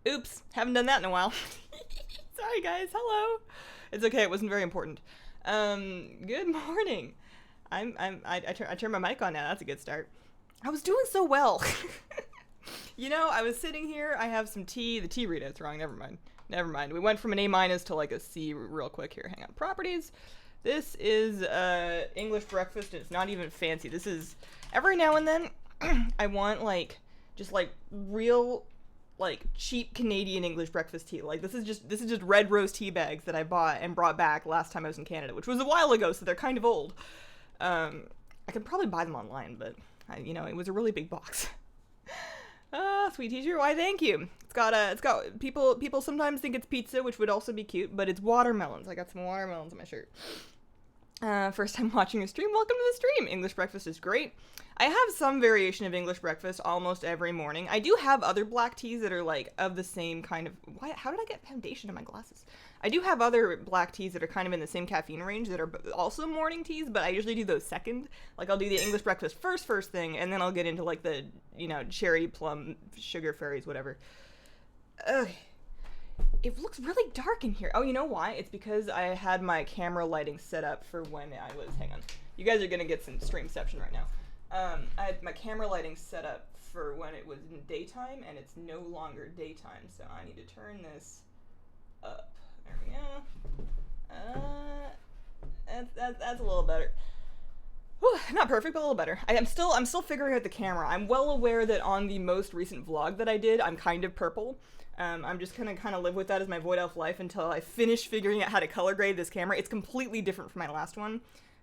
Oops, haven't done that in a while. Sorry guys, hello. It's okay, it wasn't very important. Good morning. I turned my mic on now, that's a good start. I was doing so well. I was sitting here, I have some tea. The tea readout's wrong, never mind. Never mind. We went from an A minus to like a C real quick here. Hang on. Properties. This is English breakfast, and it's not even fancy. This is, every now and then, I want just real cheap Canadian English breakfast tea. Like this is just red rose tea bags that I bought and brought back last time I was in Canada, which was a while ago, so they're kind of old. I could probably buy them online, but it was a really big box. Sweet teacher, why thank you. It's got people sometimes think it's pizza, which would also be cute, but it's watermelons. I got some watermelons on my shirt. First time watching a stream, welcome to the stream. English breakfast is great. I have some variation of English breakfast almost every morning. I do have other black teas that are of the same kind of, how did I get foundation in my glasses? I do have other black teas that are kind of in the same caffeine range that are also morning teas, but I usually do those second. I'll do the English breakfast first thing, and then I'll get into the, cherry, plum, sugar fairies, whatever. Ugh. It looks really dark in here. Oh, you know why? It's because I had my camera lighting set up for when I was, hang on. You guys are gonna get some streamception right now. I had my camera lighting set up for when it was in daytime, and it's no longer daytime, so I need to turn this up. There we go. That's a little better. Whew, not perfect, but a little better. I'm still figuring out the camera. I'm well aware that on the most recent vlog that I did, I'm kind of purple. I'm just gonna kind of live with that as my Void Elf life until I finish figuring out how to color grade this camera. It's completely different from my last one,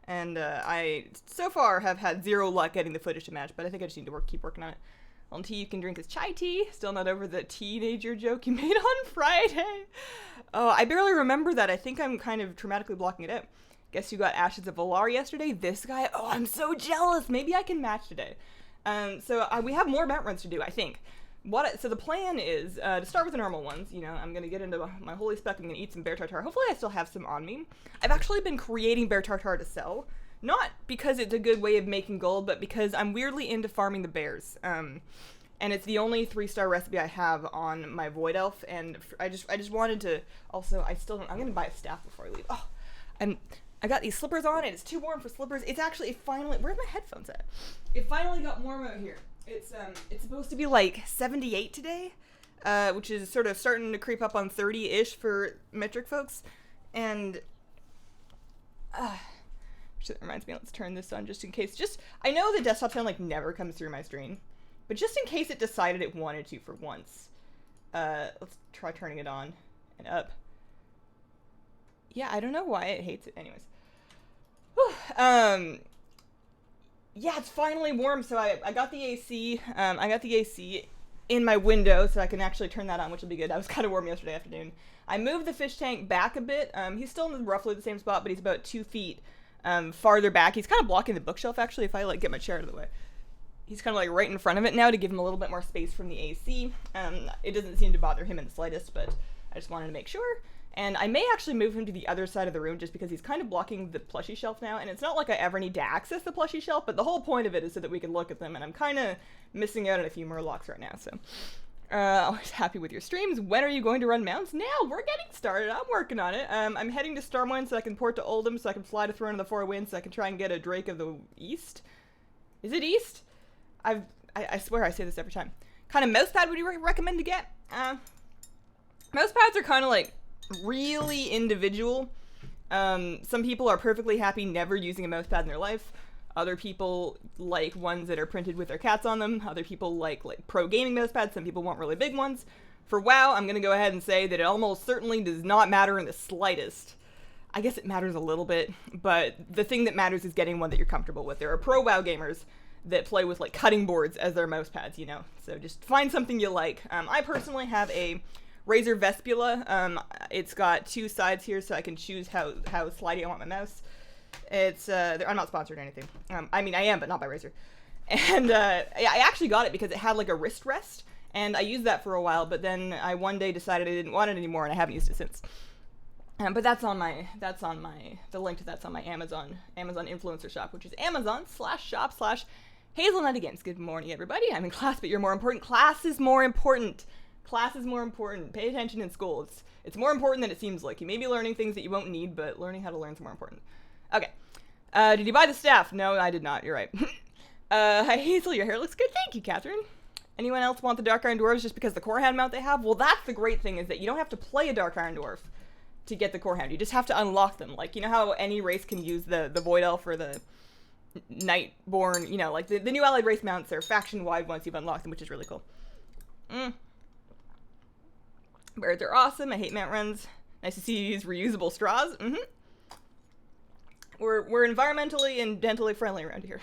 and I so far have had zero luck getting the footage to match, but I think I just need to keep working on it. Only tea you can drink is chai tea. Still not over the teenager joke you made on Friday. Oh, I barely remember that. I think I'm kind of traumatically blocking it out. Guess you got Ashes of Valar yesterday? This guy? Oh, I'm so jealous. Maybe I can match today. So we have more mount runs to do, I think. So the plan is to start with the normal ones. I'm going to get into my holy spec. I'm going to eat some bear tartare. Hopefully I still have some on me. I've actually been creating bear tartare to sell. Not because it's a good way of making gold, but because I'm weirdly into farming the bears. And it's the only 3-star recipe I have on my Void Elf. And I just wanted to also, I'm going to buy a staff before I leave. Oh, I got these slippers on, and it's too warm for slippers. It finally, where's my headphones at? It finally got warm out here. It's supposed to be 78 today, which is sort of starting to creep up on 30-ish for metric folks, and that reminds me, let's turn this on just in case. I know the desktop sound never comes through my stream, but just in case it decided it wanted to for once, let's try turning it on and up. Yeah, I don't know why it hates it. Anyways. Whew. Yeah, it's finally warm, so I got the AC. I got the AC in my window, so I can actually turn that on, which will be good. I was kind of warm yesterday afternoon. I moved the fish tank back a bit. He's still in roughly the same spot, but he's about 2 feet farther back. He's kind of blocking the bookshelf, actually, if I get my chair out of the way. He's kind of right in front of it now to give him a little bit more space from the AC. It doesn't seem to bother him in the slightest, but I just wanted to make sure. And I may actually move him to the other side of the room just because he's kind of blocking the plushie shelf now. And it's not like I ever need to access the plushie shelf, but the whole point of it is so that we can look at them. And I'm kind of missing out on a few more locks right now. So, always happy with your streams. When are you going to run mounts? Now, we're getting started. I'm working on it. I'm heading to Stormwind so I can port to Oldham so I can fly to Throne of the Four Winds so I can try and get a Drake of the East. Is it East? I swear I say this every time. Kind of mouse pad would you recommend to get? Mouse pads are kind of really individual. Some people are perfectly happy never using a mouse pad in their life. Other people like ones that are printed with their cats on them. Other people like pro gaming mouse pads. Some people want really big ones. For WoW, I'm gonna go ahead and say that it almost certainly does not matter in the slightest. I guess it matters a little bit, but the thing that matters is getting one that you're comfortable with. There are pro WoW gamers that play with cutting boards as their mouse pads, so just find something you like. I personally have a Razer Vespula. It's got 2 sides here, so I can choose how slidey I want my mouse. It's I'm not sponsored or anything. I mean, I am, but not by Razer. And I actually got it because it had a wrist rest, and I used that for a while. But then I one day decided I didn't want it anymore, and I haven't used it since. But the link to that's on my Amazon influencer shop, which is Amazon/shop/Hazelnuttygames. Good morning, everybody. I'm in class, but you're more important. Class is more important. Class is more important. Pay attention in school. It's more important than it seems like. You may be learning things that you won't need, but learning how to learn is more important. Okay. Did you buy the staff? No, I did not. You're right. Hi, Hazel. Your hair looks good. Thank you, Catherine. Anyone else want the Dark Iron Dwarves just because the Core Hound mount they have? Well, that's the great thing, is that you don't have to play a Dark Iron Dwarf to get the Core Hound. You just have to unlock them. Like, you know how any race can use the Void Elf or the Nightborn, you know, like the new allied race mounts are faction-wide once you've unlocked them, which is really cool. Birds are awesome. I hate mount runs. Nice to see you use reusable straws. We're environmentally and dentally friendly around here.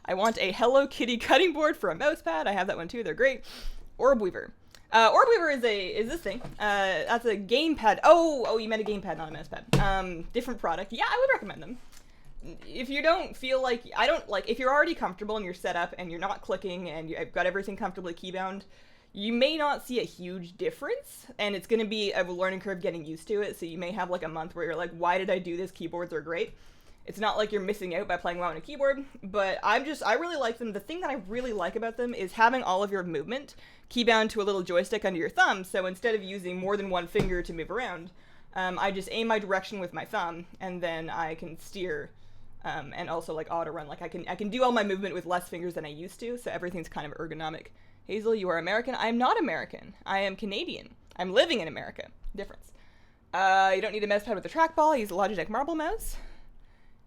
I want a Hello Kitty cutting board for a mouse pad. I have that one too. They're great. Orb Weaver. Orb Weaver is this thing. That's a gamepad. Oh, you meant a gamepad, not a mouse pad. Different product. Yeah, I would recommend them. If you don't feel like, if you're already comfortable and you're set up and you're not clicking and you've got everything comfortably keybound, you may not see a huge difference, and it's going to be a learning curve getting used to it, so you may have like a month where you're like, why did I do this? Keyboards are great. It's not like you're missing out by playing WoW on a keyboard, but I really like them. The thing that I really like about them is having all of your movement keybound to a little joystick under your thumb, so instead of using more than one finger to move around, I just aim my direction with my thumb, and then I can steer, and also like auto run. Like I can do all my movement with less fingers than I used to, so everything's kind of ergonomic. Hazel, you are American? I am not American. I am Canadian. I'm living in America. Difference. You don't need a mouse pad with a trackball. I use a Logitech Marble Mouse.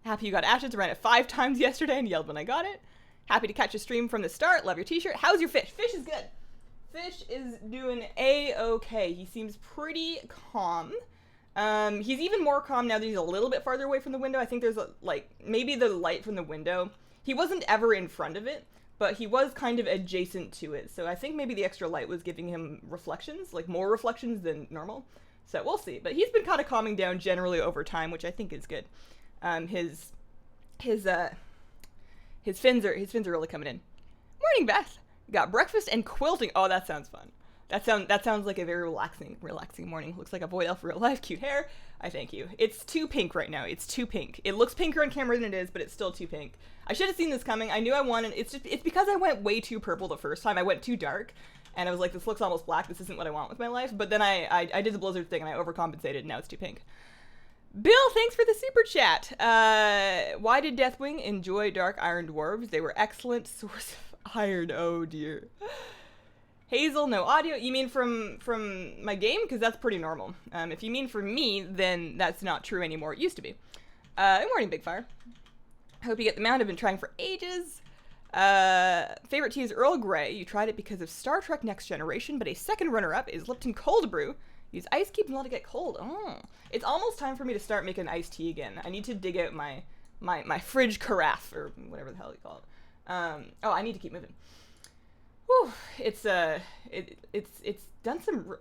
Happy you got Ashes. Ran it 5 times yesterday and yelled when I got it. Happy to catch a stream from the start. Love your t-shirt. How's your fish? Fish is good. Fish is doing A-okay. He seems pretty calm. He's even more calm now that he's a little bit farther away from the window. I think there's maybe the light from the window. He wasn't ever in front of it, but he was kind of adjacent to it. So I think maybe the extra light was giving him reflections, like more reflections than normal. So we'll see. But he's been kind of calming down generally over time, which I think is good. His fins are really coming in. Morning, Beth. Got breakfast and quilting. Oh, that sounds fun. That sounds like a very relaxing morning. Looks like a Void Elf real life. Cute hair. I thank you. It's too pink right now. It's too pink. It looks pinker on camera than it is, but it's still too pink. I should have seen this coming. I knew I wanted. It's because I went way too purple the first time. I went too dark, and I was like, this looks almost black. This isn't what I want with my life. But then I did the Blizzard thing and I overcompensated, and now it's too pink. Bill, thanks for the super chat. Why did Deathwing enjoy Dark Iron Dwarves? They were excellent source of iron. Oh dear. Hazel, no audio. You mean from my game? Because that's pretty normal. If you mean for me, then that's not true anymore. It used to be. Good morning, Big Fire. Hope you get the mount. I've been trying for ages. Favorite tea is Earl Grey. You tried it because of Star Trek Next Generation, but a second runner-up is Lipton Cold Brew. Use ice cubes and let it get cold. Oh. It's almost time for me to start making iced tea again. I need to dig out my fridge carafe, or whatever the hell you call it. Oh, I need to keep moving. Whew, it's done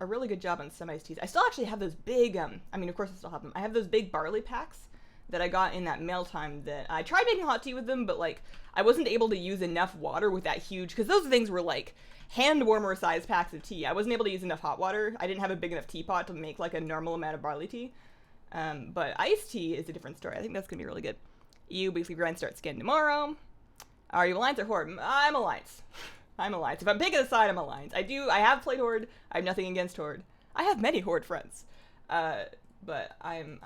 a really good job on some iced teas. I still actually have those big, I mean, of course I still have them. I have those big barley packs that I got in that mail time that I tried making hot tea with them, but like, I wasn't able to use enough water with that huge, because those things were like hand warmer size packs of tea. I wasn't able to use enough hot water. I didn't have a big enough teapot to make like a normal amount of barley tea. But iced tea is a different story. I think that's gonna be really good. Weekly grind starts again tomorrow. Are you Alliance or Horde? I'm Alliance. I'm Alliance. If I'm picking a side, I'm Alliance. I have played Horde. I have nothing against Horde. I have many Horde friends. But I'm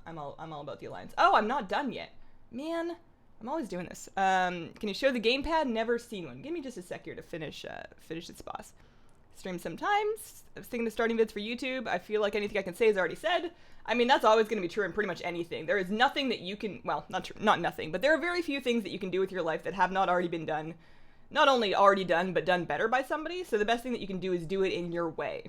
all about the Alliance. Oh, I'm not done yet. Man, I'm always doing this. Can you show the gamepad? Never seen one. Give me just a sec here to finish this boss. Stream sometimes. I was thinking of starting vids for YouTube. I feel like anything I can say is already said. I mean, that's always going to be true in pretty much anything. There is nothing that you can, well, not nothing, but there are very few things that you can do with your life that have not already been done. Not only already done, but done better by somebody. So the best thing that you can do is do it in your way.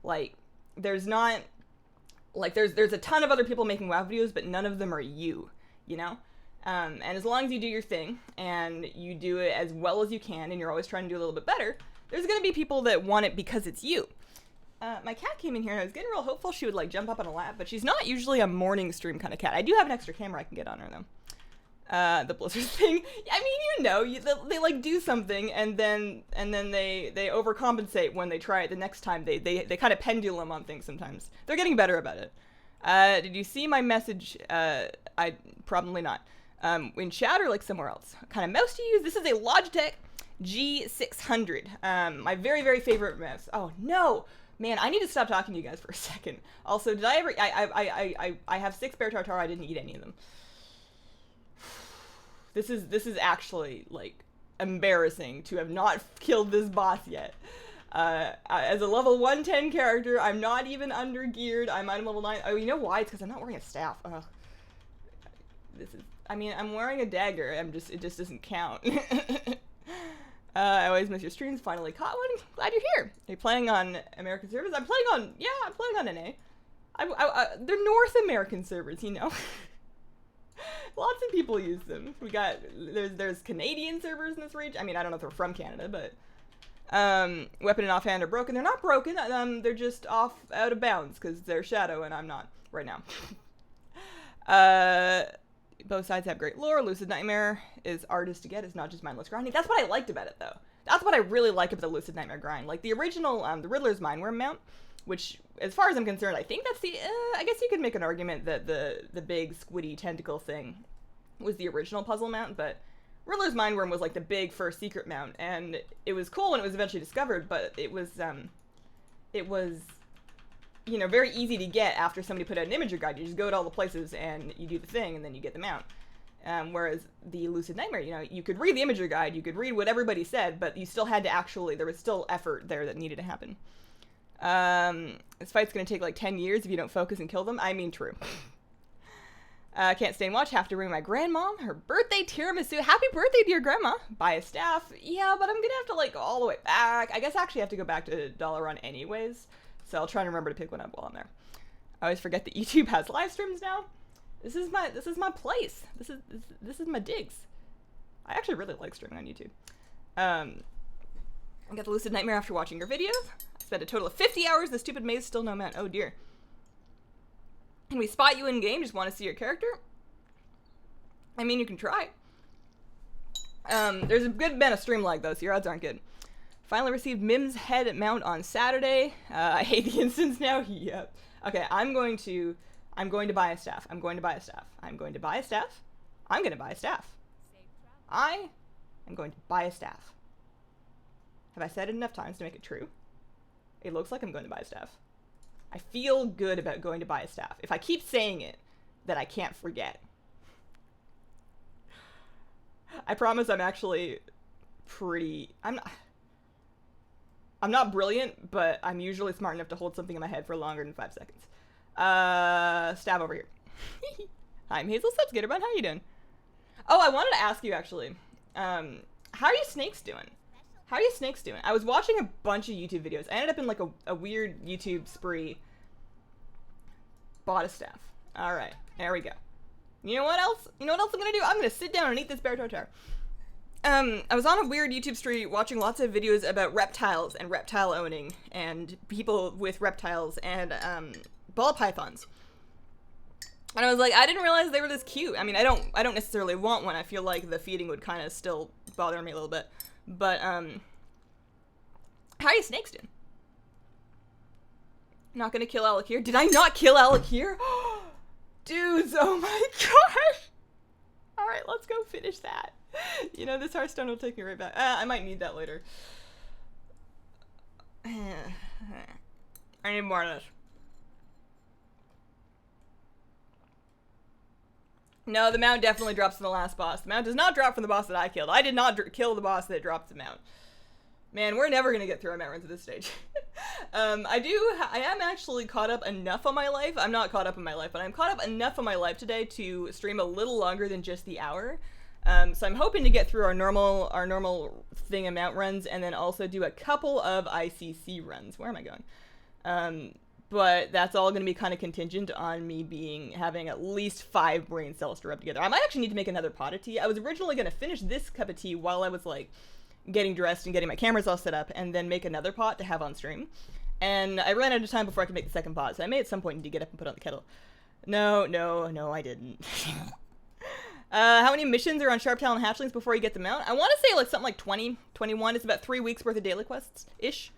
Like, there's a ton of other people making WoW videos, but none of them are you know? And as long as you do your thing, and you do it as well as you can, and you're always trying to do a little bit better, there's gonna be people that want it because it's you. My cat came in here, and I was getting real hopeful she would, like, jump up on a lap, but she's not usually a morning stream kind of cat. I do have an extra camera I can get on her, though. The Blizzard thing, I mean, you know, they like, do something, and then they overcompensate when they try it the next time. They kind of pendulum on things sometimes. They're getting better about it. Did you see my message? Probably not. In chat or like somewhere else. What kind of mouse to use? This is a Logitech G600. My very, very favorite mouse. Oh, no! Man, I need to stop talking to you guys for a second. Also, did I ever... I have 6 bear tartare. I didn't eat any of them. This is actually, like, embarrassing to have not killed this boss yet. As a level 110 character, I'm not even under geared. I'm item level 9. Oh, you know why? It's because I'm not wearing a staff. Ugh. I mean, I'm wearing a dagger. It just doesn't count. I always miss your streams. Finally caught one. Glad you're here. Are you playing on American servers? I'm playing on NA. They're North American servers, you know. Lots of people use them. There's Canadian servers in this region. I mean, I don't know if they're from Canada, but weapon and offhand are broken. They're not broken. They're just out of bounds because they're shadow and I'm not right now. Both sides have great lore. Lucid Nightmare is artist to get. It's not just mindless grinding. That's what I liked about it, though. That's what I really like about the Lucid Nightmare grind. Like the original, the Riddler's Mindworm mount, which, as far as I'm concerned, I think that's the. I guess you could make an argument that the big squiddy tentacle thing was the original puzzle mount, but Riddler's Mindworm was like the big first secret mount, and it was cool when it was eventually discovered. But it was, you know, very easy to get after somebody put out an imager guide. You just go to all the places and you do the thing, and then you get the mount. Whereas the Lucid Nightmare, you know, you could read the imager guide, you could read what everybody said, but you still had to actually, there was still effort there that needed to happen. This fight's gonna take like 10 years if you don't focus and kill them. I mean, true. Can't stay and watch, have to bring my grandma her birthday tiramisu. Happy birthday, dear grandma. Buy a staff. Yeah, but I'm gonna have to like go all the way back. I guess I actually have to go back to Dollar Run anyways. So I'll try to remember to pick one up while I'm there. I always forget that YouTube has live streams now. This is my place. This is my digs. I actually really like streaming on YouTube. I got the Lucid Nightmare after watching your videos. I spent a total of 50 hours in the stupid maze, still no mount. Oh dear. Can we spot you in game? Just want to see your character? I mean, you can try. There's a good amount of stream lag though, so your odds aren't good. Finally received Mim's head mount on Saturday. I hate the instance now. Yep. Okay, I'm going to buy a staff. I'm going to buy a staff. I am going to buy a staff. I am going to buy a staff. Have I said it enough times to make it true? It looks like I'm going to buy a staff. I feel good about going to buy a staff. If I keep saying it, then I can't forget. I promise I'm actually I'm not brilliant, but I'm usually smart enough to hold something in my head for longer than 5 seconds. Stab over here. I'm Hazel Subskaterbun. How you doing? Oh, I wanted to ask you actually. How are you snakes doing? How are you snakes doing? I was watching a bunch of YouTube videos. I ended up in like a weird YouTube spree. Bought a staff. All right, there we go. You know what else? You know what else I'm gonna do? I'm gonna sit down and eat this bear tartare. I was on a weird YouTube stream watching lots of videos about reptiles and reptile owning and people with reptiles and ball pythons. And I was like, I didn't realize they were this cute. I mean, I don't necessarily want one. I feel like the feeding would kind of still bother me a little bit. But how are you snakes doing? Not gonna kill Alec here. Did I not kill Alec here? Dudes, oh my gosh. All right, let's go finish that. You know, this Hearthstone will take me right back. I might need that later. I need more of this. No, the mount definitely drops from the last boss. The mount does not drop from the boss that I killed. I did not kill the boss that dropped the mount. Man, we're never gonna get through our mount runs at this stage. I am actually caught up enough on my life. I'm not caught up in my life, but I'm caught up enough on my life today to stream a little longer than just the hour. So I'm hoping to get through our normal thing of mount runs and then also do a couple of ICC runs. Where am I going? But that's all going to be kind of contingent on me having at least 5 brain cells to rub together. I might actually need to make another pot of tea. I was originally going to finish this cup of tea while I was like getting dressed and getting my cameras all set up and then make another pot to have on stream. And I ran out of time before I could make the second pot, so I may at some point need to get up and put on the kettle. No, I didn't. How many missions are on Sharptail and Hatchlings before you get them out? I want to say like something like 20, 21. It's about 3 weeks worth of daily quests-ish.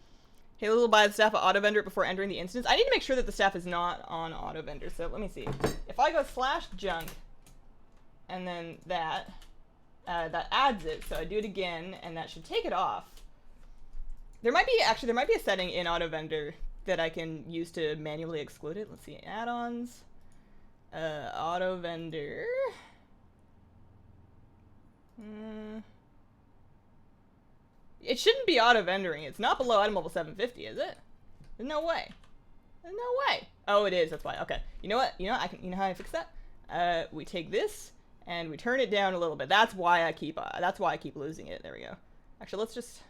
Halo will buy the staff at auto vendor before entering the instance. I need to make sure that the staff is not on auto vendor, so let me see. If I go /junk and then that, that adds it. So I do it again, and that should take it off. There might be a setting in Auto Vendor that I can use to manually exclude it. Let's see, add-ons, Auto Vendor. It shouldn't be auto vendoring. It's not below item level 750, is it? There's no way. There's no way. Oh, it is. That's why. Okay. You know what? You know how I fix that? We take this and we turn it down a little bit. That's why I keep losing it. There we go. Actually, let's just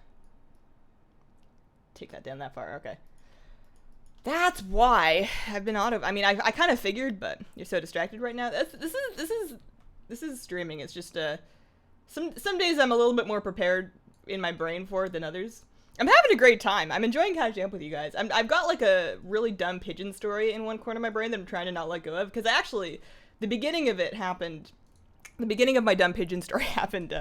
take that down that far. Okay. That's why I've been I mean, I kind of figured, but you're so distracted right now. This is streaming. It's just some days I'm a little bit more prepared in my brain for it than others. I'm having a great time. I'm enjoying catching up with you guys. I've got like a really dumb pigeon story in one corner of my brain that I'm trying to not let go of, because actually the beginning of my dumb pigeon story happened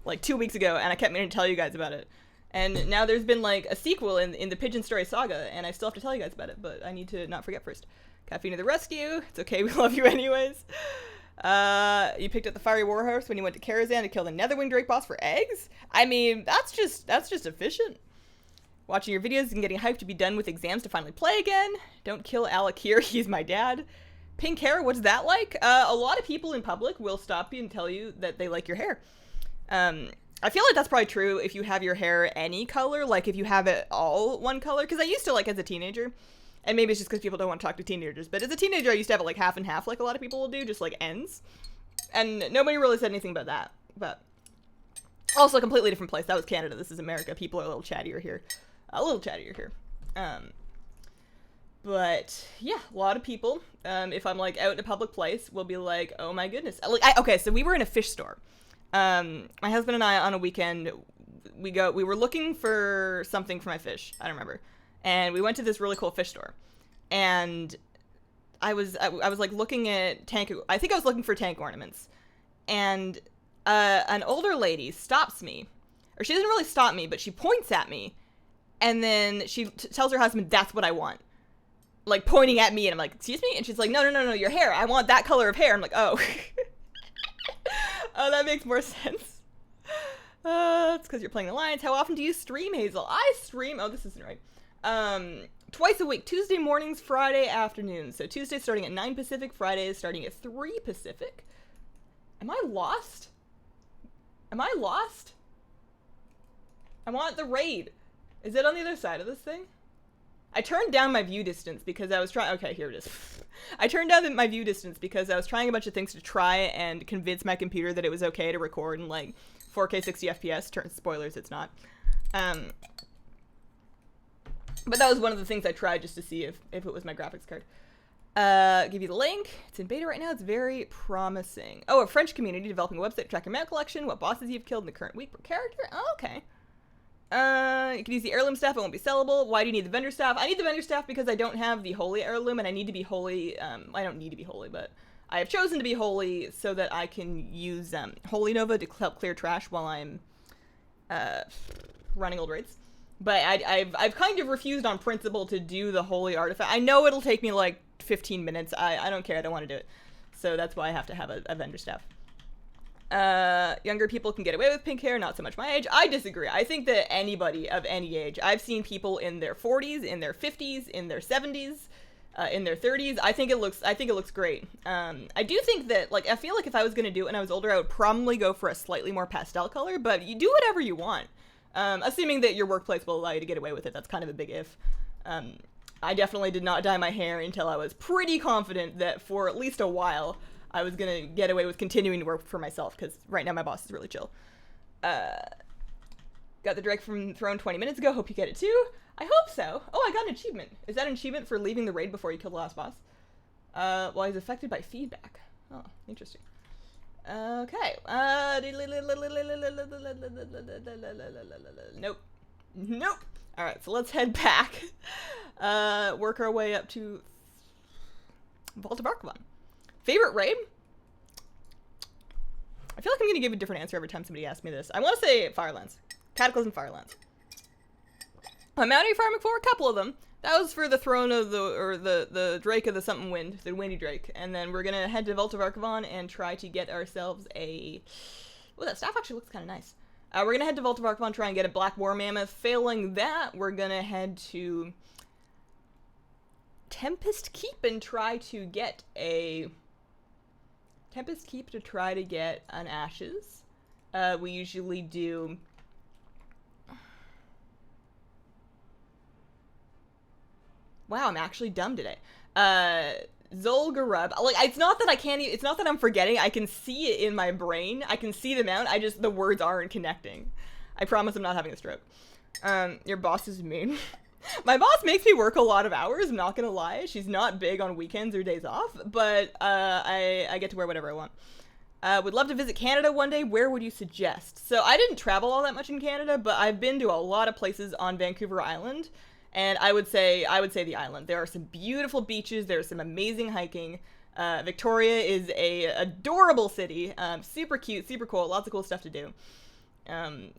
like 2 weeks ago, and I kept meaning to tell you guys about it. And now there's been like a sequel in the Pigeon Story saga, and I still have to tell you guys about it, but I need to not forget first. Caffeine to the rescue. It's okay, we love you anyways. You picked up the fiery warhorse when you went to Karazhan to kill the Netherwing Drake boss for eggs? I mean, that's just efficient. Watching your videos and getting hyped to be done with exams to finally play again. Don't kill Alec here, he's my dad. Pink hair, what's that like? A lot of people in public will stop you and tell you that they like your hair. I feel like that's probably true if you have your hair any color, like if you have it all one color, because I used to, like, as a teenager, and maybe it's just because people don't want to talk to teenagers, but as a teenager I used to have it like half and half, like a lot of people will do, just like ends, and nobody really said anything about that. But also a completely different place. That was Canada, this is America. People are a little chattier here. But yeah, a lot of people, if I'm like out in a public place, will be like, oh my goodness. Okay, so we were in a fish store. My husband and I on a weekend, we were looking for something for my fish. I don't remember. And we went to this really cool fish store, and I was like looking at I think I was looking for tank ornaments, and an older lady stops me, or she doesn't really stop me, but she points at me, and then she tells her husband, that's what I want, like pointing at me, and I'm like, excuse me? And she's like, no, your hair, I want that color of hair. I'm like, oh. Oh, that makes more sense. It's because you're playing Alliance. How often do you stream, Hazel? I stream, oh, this isn't right. Twice a week, Tuesday mornings, Friday afternoons. So Tuesday starting at 9 Pacific, Friday is starting at 3 Pacific. Am I lost? I want the raid. Is it on the other side of this thing? I turned down my view distance because I was trying, okay, here it is. I turned down my view distance because I was trying a bunch of things to try and convince my computer that it was okay to record in like 4K 60 FPS. Spoilers, it's not. But that was one of the things I tried just to see if it was my graphics card. Give you the link. It's in beta right now. It's very promising. Oh, a French community developing a website to track your mount collection, what bosses you've killed in the current week per character. Oh, okay. You can use the heirloom staff. It won't be sellable. Why do you need the vendor staff? I need the vendor staff because I don't have the holy heirloom, and I need to be holy. I don't need to be holy, but I have chosen to be holy so that I can use Holy Nova to help clear trash while I'm running old raids. But I've kind of refused on principle to do the holy artifact. I know it'll take me like 15 minutes. I don't care. I don't want to do it. So that's why I have to have a vendor staff. Younger people can get away with pink hair, not so much my age. I disagree. I think that anybody of any age, I've seen people in their 40s, in their 50s, in their 70s, in their 30s. I think it looks great. I do think that, like, I feel like if I was going to do it when I was older, I would probably go for a slightly more pastel color, but you do whatever you want. Assuming that your workplace will allow you to get away with it. That's kind of a big if. I definitely did not dye my hair until I was pretty confident that for at least a while I was gonna get away with continuing to work for myself, because right now my boss is really chill. Got the Drake from Throne 20 minutes ago. Hope you get it too. I hope so. Oh, I got an achievement. Is that an achievement for leaving the raid before you kill the last boss? Well, he's affected by feedback. Oh, interesting. Okay. Nope. Nope. Alright, so let's head back. Work our way up to Vault of Archivon. Favorite raid? I feel like I'm gonna give a different answer every time somebody asks me this. I want to say Firelands. Cataclysm Firelands. I'm out here farming for a couple of them. That was for the throne of the Drake of the something wind, the windy Drake. And then we're gonna head to Vault of Archivon and try to get ourselves a Oh, that staff actually looks kind of nice. We're gonna head to Vault of Archon, try and get a Black War Mammoth. Failing that, we're gonna head to Tempest Keep and try to get a... Tempest Keep to try to get an Ashes. We usually do... Wow, I'm actually dumb today. Zolgarub. Like, it's not that I can't. It's not that I'm forgetting. I can see it in my brain. I can see them out. The words aren't connecting. I promise I'm not having a stroke. Your boss is mean. My boss makes me work a lot of hours. I'm not gonna lie. She's not big on weekends or days off, but I get to wear whatever I want. Would love to visit Canada one day. Where would you suggest? So I didn't travel all that much in Canada, but I've been to a lot of places on Vancouver Island. And I would say the island. There are some beautiful beaches. There's some amazing hiking. Victoria is a adorable city. Super cute, super cool. Lots of cool stuff to do. I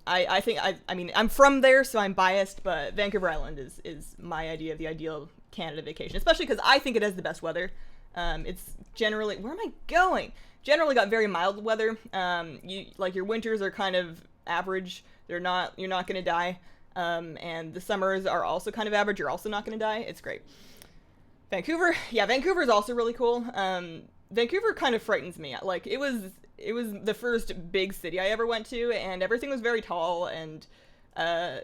mean, I'm from there, so I'm biased, but Vancouver Island is my idea of the ideal Canada vacation, especially because I think it has the best weather. It's generally, where am I going? Generally got very mild weather. Your winters are kind of average. You're not gonna die. And the summers are also kind of average. You're also not going to die. It's great. Vancouver. Yeah, Vancouver is also really cool. Vancouver kind of frightens me. Like, it was the first big city I ever went to, and everything was very tall and kind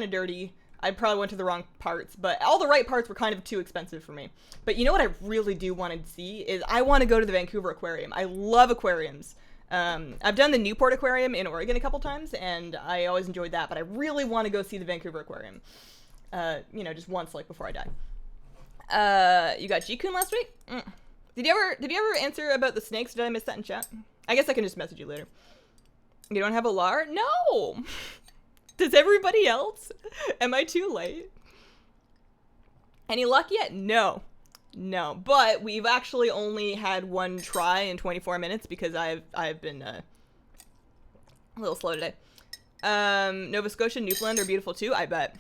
of dirty. I probably went to the wrong parts, but all the right parts were kind of too expensive for me. But you know what I really do want to see is I want to go to the Vancouver Aquarium. I love aquariums. I've done the Newport Aquarium in Oregon a couple times, and I always enjoyed that, but I really want to go see the Vancouver Aquarium. Just once, like, before I die. You got G-Kun last week? Did you ever answer about the snakes? Did I miss that in chat? I guess I can just message you later. You don't have a LAR? No! Does everybody else? Am I too late? Any luck yet? No. No, but we've actually only had one try in 24 minutes because I've been a little slow today. Nova Scotia and Newfoundland are beautiful too, I bet.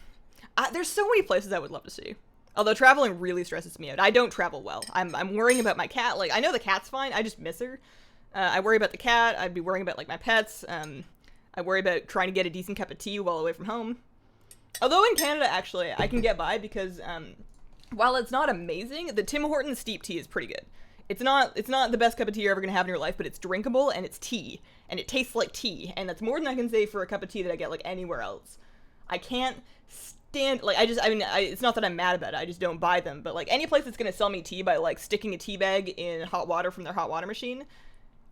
There's so many places I would love to see. Although traveling really stresses me out. I don't travel well. I'm worrying about my cat. Like, I know the cat's fine, I just miss her. I worry about the cat. I'd be worrying about, like, my pets. I worry about trying to get a decent cup of tea while away from home. Although in Canada, actually, I can get by because, while it's not amazing, the Tim Hortons steep tea is pretty good. It's not the best cup of tea you're ever gonna have in your life, but it's drinkable and it's tea and it tastes like tea, and that's more than I can say for a cup of tea that I get like anywhere else. I can't stand it's not that I'm mad about it. I just don't buy them. But like any place that's gonna sell me tea by like sticking a tea bag in hot water from their hot water machine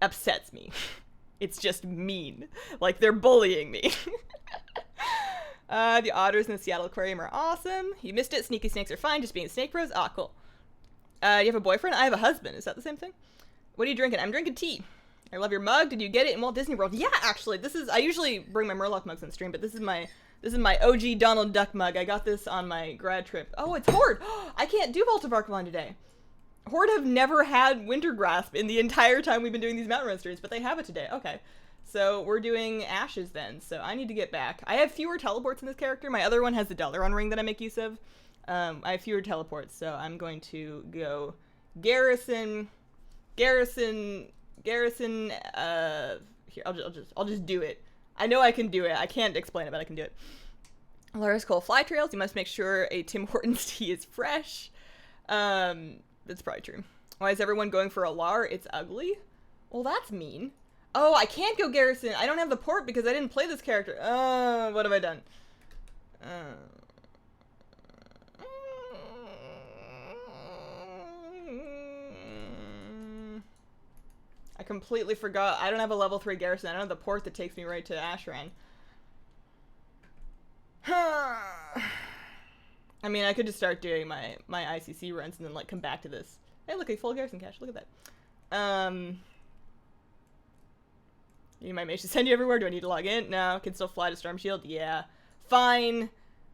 upsets me. It's just mean. Like they're bullying me. The otters in the Seattle Aquarium are awesome. You missed it. Sneaky snakes are fine. Just being snake bros. Ah, cool. Do you have a boyfriend? I have a husband. Is that the same thing? What are you drinking? I'm drinking tea. I love your mug. Did you get it in Walt Disney World? Yeah, actually. I usually bring my Murloc mugs on stream, but this is my OG Donald Duck mug. I got this on my grad trip. Oh, it's Horde. I can't do Vault of Archon today. Horde have never had Winter Grasp in the entire time we've been doing these mountain run streams, but they have it today. Okay. So we're doing Ashes then, so I need to get back. I have fewer teleports in this character. My other one has the Dalaran ring that I make use of. I have fewer teleports, so I'm going to go Garrison, here, I'll just do it. I know I can do it. I can't explain it, but I can do it. Laura's Cole Fly Trails. You must make sure a Tim Hortons tea is fresh. That's probably true. Why is everyone going for a Lar? It's ugly. Well, that's mean. Oh, I can't go Garrison. I don't have the port because I didn't play this character. What have I done? I completely forgot. I don't have a level 3 Garrison. I don't have the port that takes me right to Ashran. I mean, I could just start doing my ICC runs and then, like, come back to this. Hey, look, a full Garrison cache. Look at that. You might make should send you everywhere. Do I need to log in? No. Can still fly to Storm Shield? Yeah. Fine.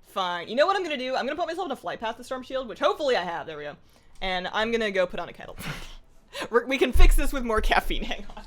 Fine. You know what I'm going to do? I'm going to put myself in a flight path to Storm Shield, which hopefully I have. There we go. And I'm going to go put on a kettle. We can fix this with more caffeine. Hang on.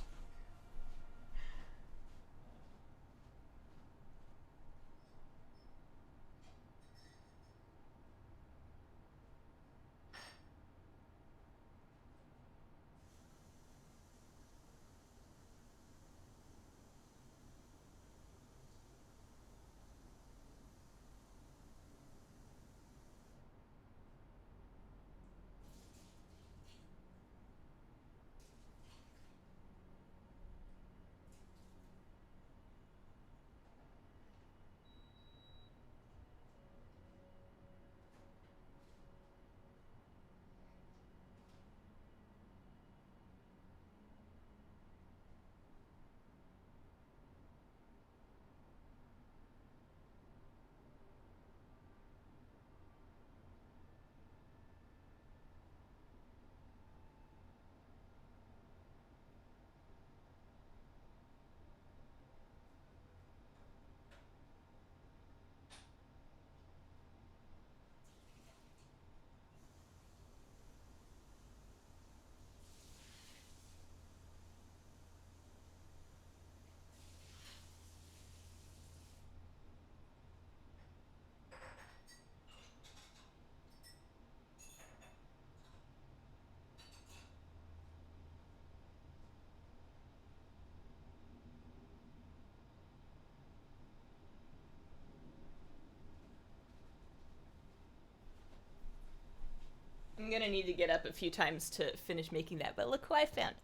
gonna need to get up a few times to finish making that, but look who I found.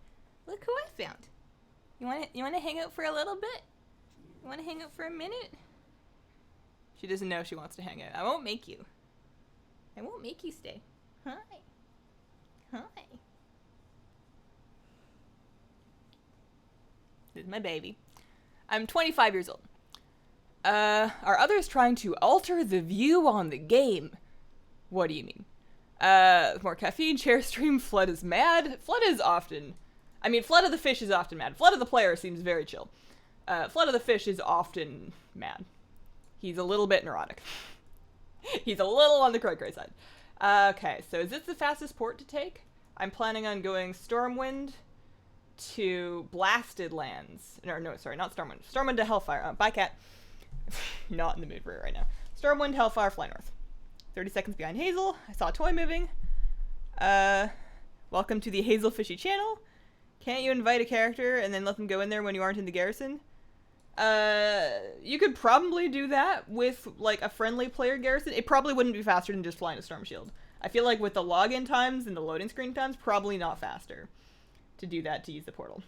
Look who I found. You wanna hang out for a little bit? You wanna hang out for a minute? She doesn't know she wants to hang out. I won't make you. I won't make you stay. Hi. Hi. This is my baby. I'm 25 years old. Are others trying to alter the view on the game? What do you mean? More caffeine, share stream, Flood is mad. Flood is often... I mean, Flood of the Fish is often mad. Flood of the Player seems very chill. Flood of the Fish is often mad. He's a little bit neurotic. He's a little on the cray-cray side. Okay, so is this the fastest port to take? I'm planning on going Stormwind to Blasted Lands. No, sorry, not Stormwind. Stormwind to Hellfire. Bye, cat. Not in the mood for it right now. Stormwind, Hellfire, fly north. 30 seconds behind Hazel. I saw a toy moving. Welcome to the Hazel Fishy channel. Can't you invite a character and then let them go in there when you aren't in the garrison? You could probably do that with, like, a friendly player garrison. It probably wouldn't be faster than just flying a Storm Shield. I feel like with the login times and the loading screen times, probably not faster to do that to use the portal.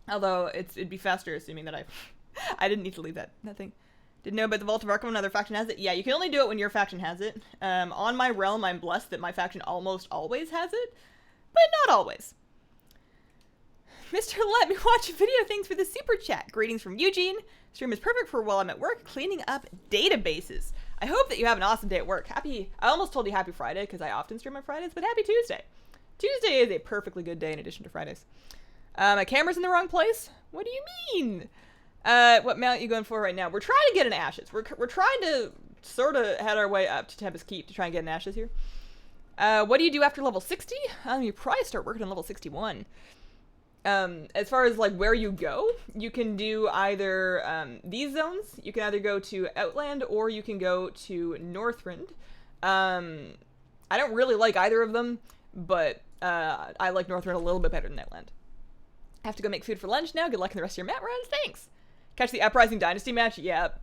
Although, it'd be faster assuming that I didn't need to leave that thing. Didn't know about the Vault of Arkham, another faction has it. Yeah, you can only do it when your faction has it. On my realm, I'm blessed that my faction almost always has it, but not always. Mr. Let Me Watch a Video, thanks for the super chat. Greetings from Eugene. Stream is perfect for while I'm at work cleaning up databases. I hope that you have an awesome day at work. I almost told you happy Friday because I often stream on Fridays, but happy Tuesday. Tuesday is a perfectly good day in addition to Fridays. My camera's in the wrong place? What do you mean? What mount are you going for right now? We're trying to get an Ashes. We're trying to sort of head our way up to Tempest Keep to try and get an Ashes here. What do you do after level 60? You probably start working on level 61. As far as like where you go, you can do either these zones. You can either go to Outland or you can go to Northrend. I don't really like either of them, but I like Northrend a little bit better than Outland. I have to go make food for lunch now. Good luck in the rest of your mat runs. Thanks. Catch the Uprising Dynasty match? Yep.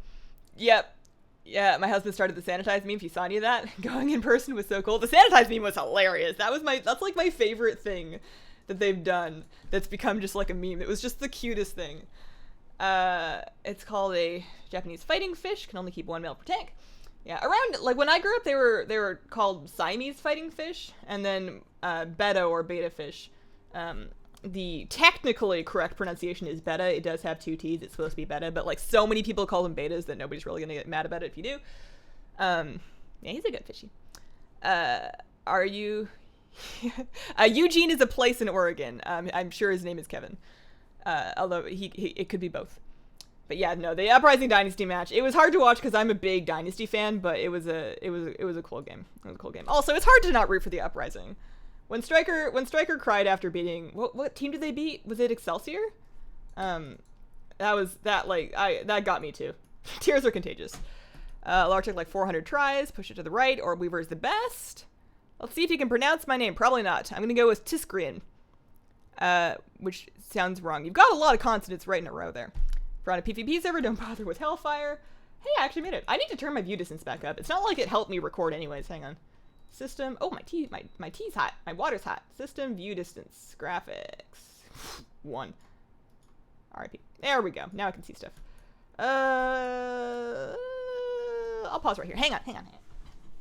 Yeah, my husband started the Sanitize meme, if you saw any of that. Going in person was so cool. The Sanitize meme was hilarious. That's like my favorite thing that they've done that's become just like a meme. It was just the cutest thing. It's called a Japanese fighting fish. Can only keep one male per tank. Yeah, around, like, when I grew up, they were called Siamese fighting fish, and then betta or beta fish. The technically correct pronunciation is betta. It does have two T's. It's supposed to be betta, but, like, so many people call them betas that nobody's really gonna get mad about it if you do. Yeah, he's a good fishy. Are you... Eugene is a place in Oregon. I'm sure his name is Kevin. Although it could be both. But yeah, no, the Uprising Dynasty match, it was hard to watch because I'm a big Dynasty fan, but it was a cool game. It was a cool game. Also, it's hard to not root for the Uprising. When Stryker cried after beating, what team did they beat? Was it Excelsior? That got me too. Tears are contagious. Lark took like 400 tries, push it to the right, or Weaver is the best. Let's see if you can pronounce my name. Probably not. I'm gonna go with Tiskrian. Which sounds wrong. You've got a lot of consonants right in a row there. If you're on a PvP server, don't bother with Hellfire. Hey, I actually made it. I need to turn my view distance back up. It's not like it helped me record anyways. Hang on. System. Oh, my tea's hot. My water's hot. System, view distance, graphics. 1. RIP. There we go. Now I can see stuff. I'll pause right here. Hang on.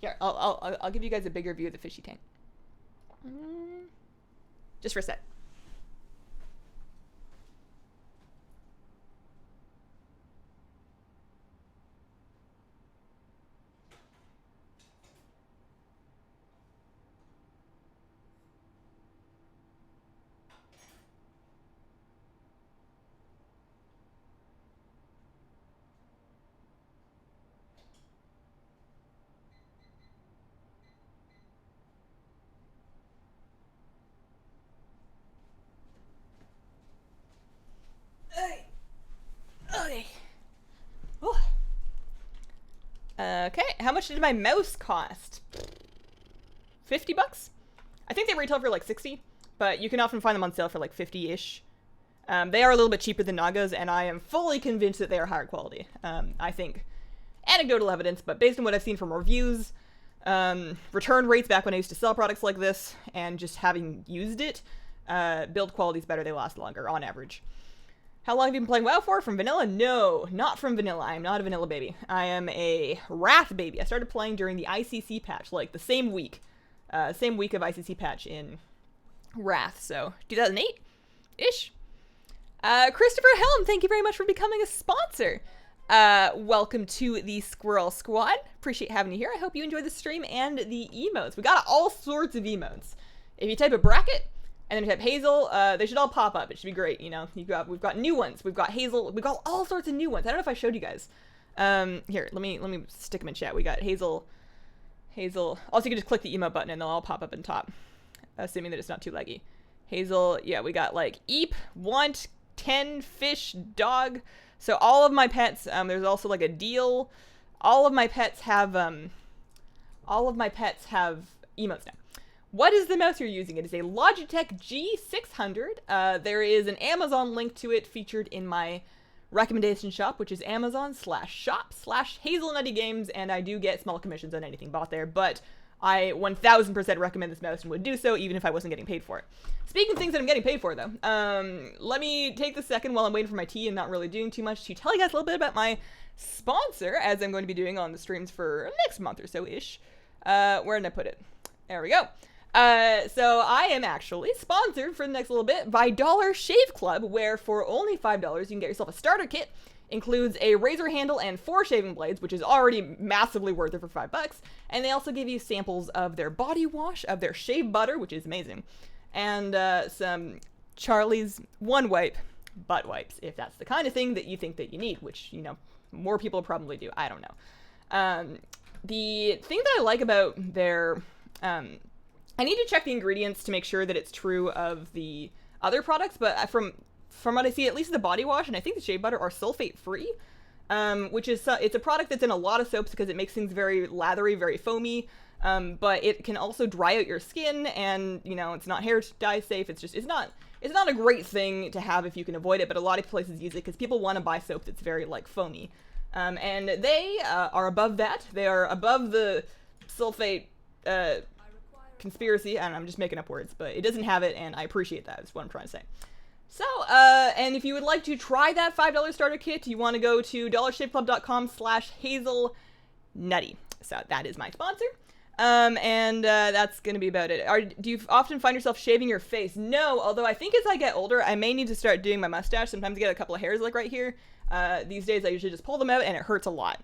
Here, I'll give you guys a bigger view of the fishy tank. Just for a sec. Okay, how much did my mouse cost? $50? I think they retail for like 60, but you can often find them on sale for like 50-ish. They are a little bit cheaper than Naga's, and I am fully convinced that they are higher quality. I think anecdotal evidence, but based on what I've seen from reviews, return rates back when I used to sell products like this, and just having used it, build quality's better, they last longer on average. How long have you been playing WoW for? From vanilla? No, not from vanilla. I am not a vanilla baby. I am a Wrath baby. I started playing during the ICC patch, like the same week of ICC patch in Wrath, so 2008-ish. Christopher Helm, thank you very much for becoming a sponsor. Welcome to the Squirrel Squad. Appreciate having you here. I hope you enjoy the stream and the emotes. We got all sorts of emotes. If you type a bracket and then you type Hazel, they should all pop up. It should be great, you know. We've got new ones. We've got Hazel. We've got all sorts of new ones. I don't know if I showed you guys. Here, let me stick them in chat. We got Hazel. Also, you can just click the emote button and they'll all pop up on top, assuming that it's not too laggy. Hazel, yeah, we got like Eep, Want, 10, Fish, Dog. So all of my pets, there's also like a deal. All of my pets have emotes now. What is the mouse you're using? It is a Logitech G600. There is an Amazon link to it featured in my recommendation shop, which is Amazon/shop/Hazelnuttygames, and I do get small commissions on anything bought there, but I 1000% recommend this mouse and would do so even if I wasn't getting paid for it. Speaking of things that I'm getting paid for, though, let me take the second while I'm waiting for my tea and not really doing too much to tell you guys a little bit about my sponsor, as I'm going to be doing on the streams for next month or so-ish. Where did I put it? There we go. So I am actually sponsored for the next little bit by Dollar Shave Club, where for only $5 you can get yourself a starter kit. Includes a razor handle and 4 shaving blades, which is already massively worth it for $5. And they also give you samples of their body wash, of their shave butter, which is amazing, and some Charlie's One Wipe butt wipes, if that's the kind of thing that you think that you need, which, you know, more people probably do. I don't know. The thing that I like about their... I need to check the ingredients to make sure that it's true of the other products, but from what I see, at least the body wash and I think the shave butter are sulfate free, which is it's a product that's in a lot of soaps because it makes things very lathery, very foamy, but it can also dry out your skin, and you know, it's not hair dye safe. It's not a great thing to have if you can avoid it, but a lot of places use it because people want to buy soap that's very like foamy, and they are above that. They are above the sulfate conspiracy. I don't know, I'm just making up words, but it doesn't have it, and I appreciate that, is what I'm trying to say. So, and if you would like to try that $5 starter kit, you want to go to dollarshaveclub.com/hazelnutty. So that is my sponsor. And that's going to be about it. Do you often find yourself shaving your face? No, although I think as I get older, I may need to start doing my mustache. Sometimes I get a couple of hairs like right here. These days I usually just pull them out and it hurts a lot.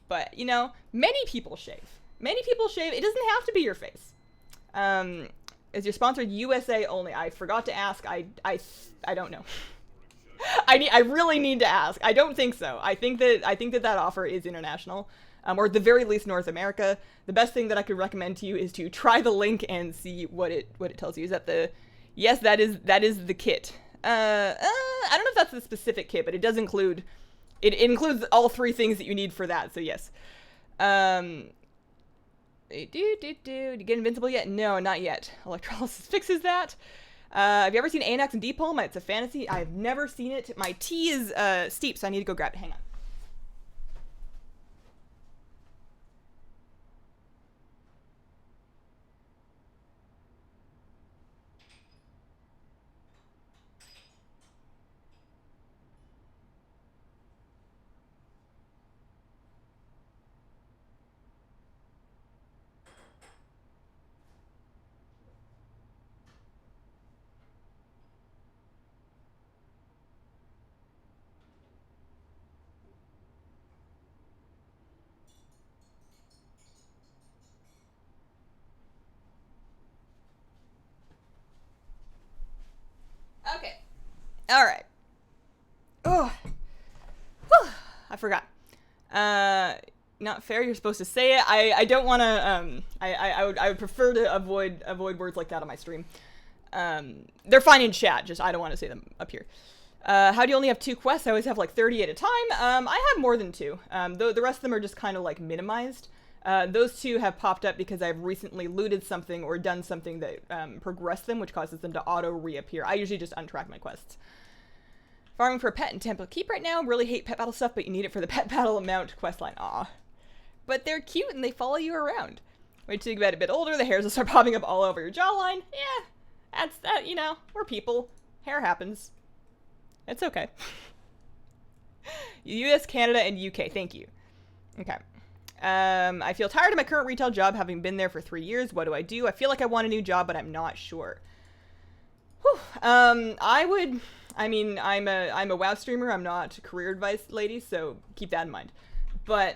But, you know, many people shave. It doesn't have to be your face. Is your sponsor USA only? I forgot to ask. I don't know. I really need to ask. I don't think so. I think that offer is international, or at the very least North America. The best thing that I could recommend to you is to try the link and see what it tells you. Is that yes, that is the kit. I don't know if that's the specific kit, but it does include. It includes all 3 things that you need for that. So yes. Did you get invincible yet? No, not yet. Electrolysis fixes that. Have you ever seen Anax and Deepholm? It's a fantasy. I've never seen it. My tea is steep, so I need to go grab it. Hang on. Okay. All right. Oh. Whew. I forgot. Not fair. You're supposed to say it. I don't want to. I would prefer to avoid words like that on my stream. They're fine in chat. Just I don't want to say them up here. How do you only have 2 quests? I always have like 30 at a time. I have more than 2. The rest of them are just kind of like minimized. Those 2 have popped up because I've recently looted something or done something that progressed them, which causes them to auto reappear. I usually just untrack my quests. Farming for a pet in Temple Keep right now. Really hate pet battle stuff, but you need it for the pet battle amount questline. Aw. but they're cute and they follow you around. Wait till you get a bit older, the hairs will start popping up all over your jawline. Yeah, that's that, you know, we're people. Hair happens. It's okay. US, Canada, and UK, thank you. Okay. I feel tired of my current retail job, having been there for 3 years. What do I do? I feel like I want a new job, but I'm not sure. Whew. I'm a WoW streamer. I'm not career advice lady, so keep that in mind. But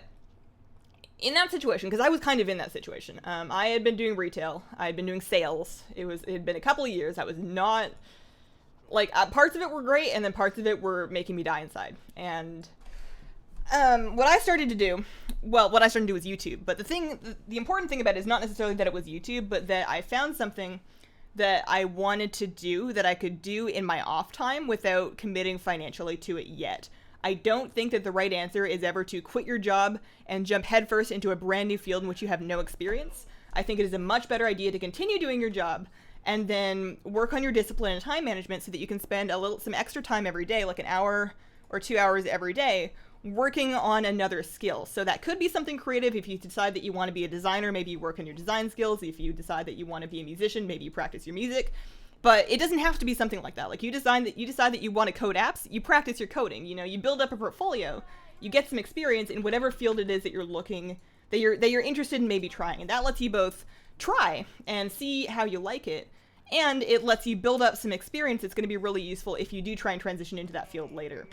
in that situation, because I was kind of in that situation, I had been doing retail. I had been doing sales. It had been a couple of years. I was not, like, parts of it were great, and then parts of it were making me die inside. And what I started to do was YouTube. But the important thing about it is not necessarily that it was YouTube, but that I found something that I wanted to do that I could do in my off time without committing financially to it yet. I don't think that the right answer is ever to quit your job and jump headfirst into a brand new field in which you have no experience. I think it is a much better idea to continue doing your job and then work on your discipline and time management so that you can spend some extra time every day, like an hour or 2 hours every day, working on another skill. So that could be something creative. If you decide that you want to be a designer, maybe you work on your design skills. If you decide that you want to be a musician, maybe you practice your music. But it doesn't have to be something like that. Like, you decide that you want to code apps, you practice your coding. You know, you build up a portfolio, you get some experience in whatever field it is that you're interested in maybe trying. And that lets you both try and see how you like it, and it lets you build up some experience that's going to be really useful if you do try and transition into that field later.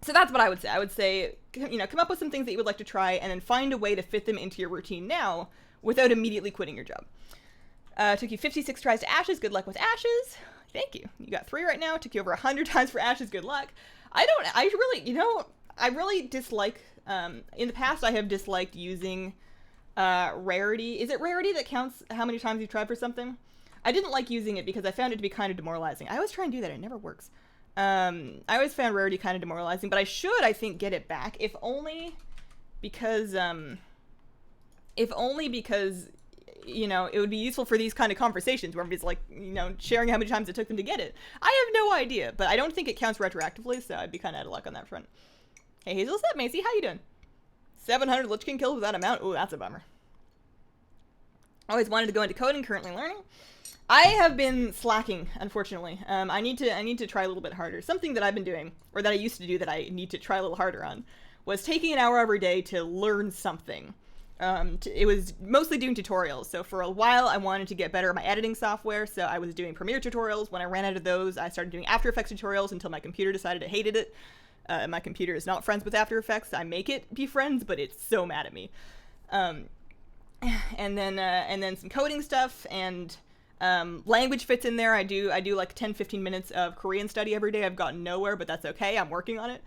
So that's what I would say. I would say, you know, come up with some things that you would like to try and then find a way to fit them into your routine now without immediately quitting your job. Took you 56 tries to Ashes. Good luck with Ashes. Thank you. You got 3 right now. Took you over 100 times for Ashes. Good luck. I really dislike, in the past I have disliked using rarity. Is it rarity that counts how many times you've tried for something? I didn't like using it because I found it to be kind of demoralizing. I always try and do that. It never works. I always found rarity kind of demoralizing, but I think, get it back, if only because, you know, it would be useful for these kind of conversations where everybody's like, you know, sharing how many times it took them to get it. I have no idea, but I don't think it counts retroactively, so I'd be kind of out of luck on that front. Hey, Hazel, what's up, Macy? How you doing? 700 Lich King kills with that amount? Ooh, that's a bummer. Always wanted to go into coding, currently learning. I have been slacking, unfortunately. I need to try a little bit harder. Something that I've been doing, or that I used to do that I need to try a little harder on, was taking an hour every day to learn something. It was mostly doing tutorials. So for a while, I wanted to get better at my editing software, so I was doing Premiere tutorials. When I ran out of those, I started doing After Effects tutorials until my computer decided it hated it. My computer is not friends with After Effects. I make it be friends, but it's so mad at me. And then some coding stuff, and language fits in there. I do like 10-15 minutes of Korean study every day. I've gotten nowhere, but that's okay. I'm working on it.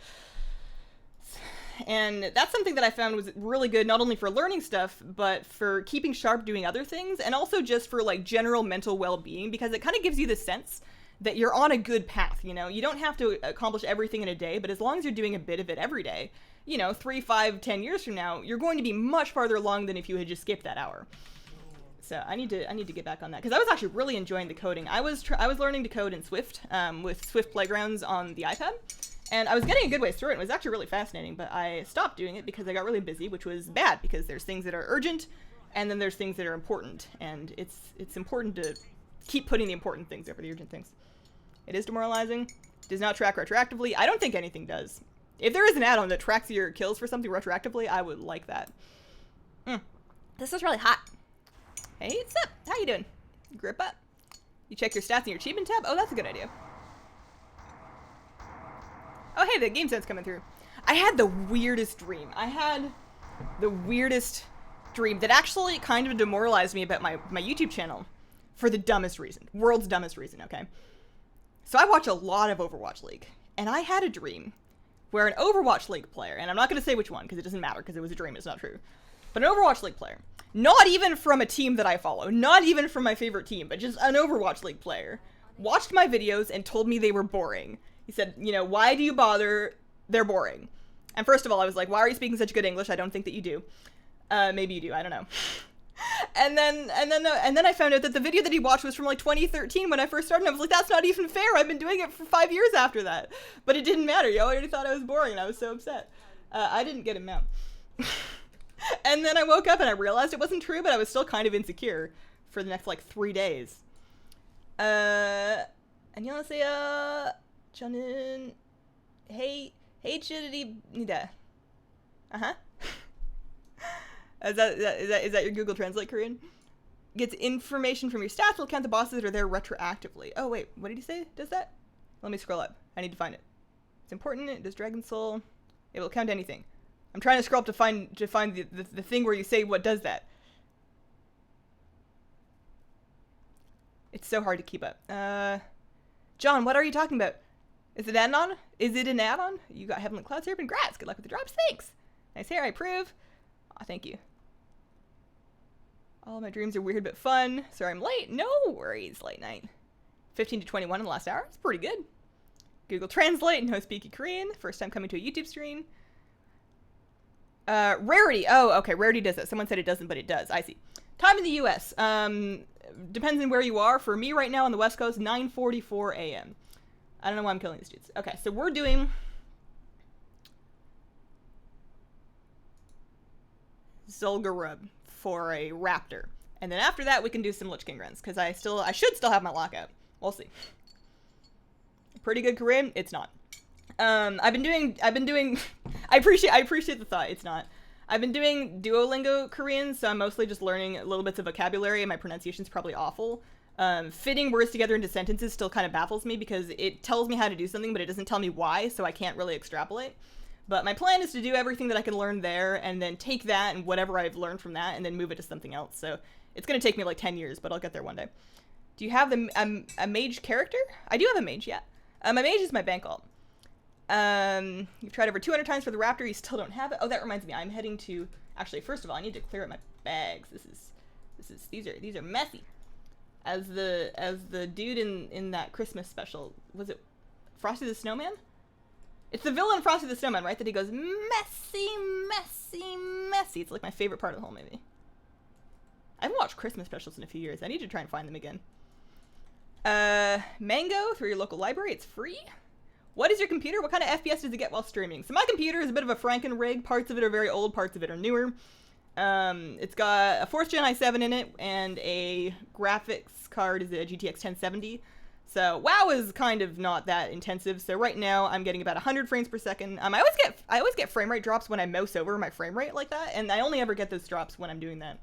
And that's something that I found was really good, not only for learning stuff, but for keeping sharp doing other things, and also just for like general mental well-being, because it kind of gives you the sense that you're on a good path. You know, you don't have to accomplish everything in a day, but as long as you're doing a bit of it every day, you know, 3, 5, 10 years from now, you're going to be much farther along than if you had just skipped that hour. So I need to get back on that, because I was actually really enjoying the coding. I was learning to code in Swift, with Swift Playgrounds on the iPad, and I was getting a good way through it. It was actually really fascinating, but I stopped doing it because I got really busy, which was bad, because there's things that are urgent, and then there's things that are important, and it's important to keep putting the important things over the urgent things. It is demoralizing. Does not track retroactively. I don't think anything does. If there is an add-on that tracks your kills for something retroactively, I would like that. This is really hot. Hey, what's up? How you doing? Grip up. You check your stats in your achievement tab? Oh, that's a good idea. Oh, hey, the game sense coming through. I had the weirdest dream. That actually kind of demoralized me about my YouTube channel for the dumbest reason. World's dumbest reason, okay? So I watch a lot of Overwatch League, and I had a dream where an Overwatch League player, and I'm not going to say which one because it doesn't matter because it was a dream, it's not true, but an Overwatch League player, not even from a team that I follow, not even from my favorite team, but just an Overwatch League player, watched my videos and told me they were boring. He said, you know, why do you bother? They're boring. And first of all, I was like, why are you speaking such good English? I don't think that you do. Maybe you do, I don't know. And then I found out that the video that he watched was from like 2013 when I first started. And I was like, that's not even fair. I've been doing it for 5 years after that. But it didn't matter. You already thought I was boring, and I was so upset. I didn't get him out. And then I woke up and I realized it wasn't true, but I was still kind of insecure for the next, like, 3 days. 안녕하세요. 저는 Hazelnutty입니다. Uh-huh. Is that your Google Translate Korean? Gets information from your stats, will count the bosses that are there retroactively. Oh, wait, what did he say? Does that? Let me scroll up. I need to find it. It's important. It does Dragon Soul. It will count anything. I'm trying to scroll up to find the thing where you say what does that. It's so hard to keep up. John, what are you talking about? Is it an add-on? Is it an add-on? You got Heavenly Clouds here. Congrats. Good luck with the drops. Thanks. Nice hair. I approve. Aw, thank you. All my dreams are weird but fun. Sorry I'm late. No worries. Late night. 15 to 21 in the last hour. It's pretty good. Google Translate. No speaky Korean. First time coming to a YouTube stream. Rarity. Oh, okay. Rarity does that. Someone said it doesn't, but it does. I see. Time in the U.S. Depends on where you are. For me right now on the West Coast, 9:44 a.m. I don't know why I'm killing these dudes. Okay, so we're doing Zul'Gurub for a raptor. And then after that we can do some Lich King runs, because I should still have my lockout. We'll see. Pretty good Korean? It's not. I've been doing I appreciate the thought. It's not. I've been doing Duolingo Korean, so I'm mostly just learning little bits of vocabulary, and my pronunciation's probably awful. Fitting words together into sentences still kind of baffles me, because it tells me how to do something, but it doesn't tell me why, so I can't really extrapolate. But my plan is to do everything that I can learn there, and then take that and whatever I've learned from that, and then move it to something else. So it's going to take me like 10 years, but I'll get there one day. Do you have a mage character? I do have a mage, yeah. My mage is my bank alt. You've tried over 200 times for the raptor, you still don't have it. Oh, that reminds me, I'm heading to, actually, first of all, I need to clear up my bags. These are messy. As the dude in that Christmas special, was it Frosty the Snowman? It's the villain Frosty the Snowman, right? That he goes, messy, messy, messy. It's like my favorite part of the whole movie. I haven't watched Christmas specials in a few years. I need to try and find them again. Mango, through your local library, it's free. What is your computer? What kind of FPS does it get while streaming? So my computer is a bit of a Franken-rig. Parts of it are very old, parts of it are newer. It's got a 4th gen i7 in it, and a graphics card is a GTX 1070. So WoW is kind of not that intensive. So right now I'm getting about 100 frames per second. I always get frame rate drops when I mouse over my frame rate like that, and I only ever get those drops when I'm doing that.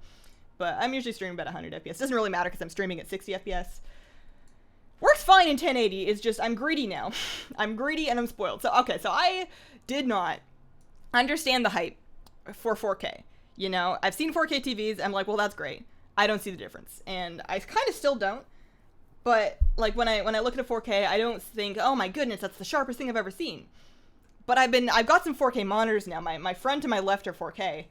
But I'm usually streaming about 100 FPS. Doesn't really matter because I'm streaming at 60 FPS. Works fine in 1080. It's just I'm greedy now. I'm greedy and I'm spoiled. So okay, so I did not understand the hype for 4K. You know, I've seen 4K TVs. I'm like, well, that's great. I don't see the difference, and I kind of still don't. But like when I look at a 4K, I don't think, oh my goodness, that's the sharpest thing I've ever seen. But I've got some 4K monitors now. My friend to my left are 4K,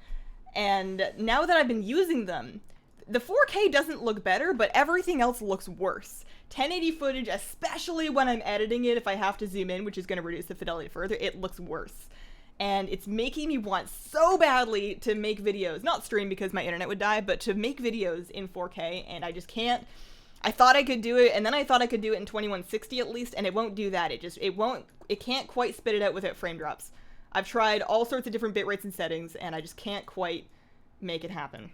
and now that I've been using them, the 4K doesn't look better, but everything else looks worse. 1080 footage, especially when I'm editing it, if I have to zoom in, which is going to reduce the fidelity further, it looks worse. And it's making me want so badly to make videos, not stream because my internet would die, but to make videos in 4K, and I just can't. I thought I could do it, and then I thought I could do it in 2160 at least, and it won't do that. It can't quite spit it out without frame drops. I've tried all sorts of different bit rates and settings, and I just can't quite make it happen.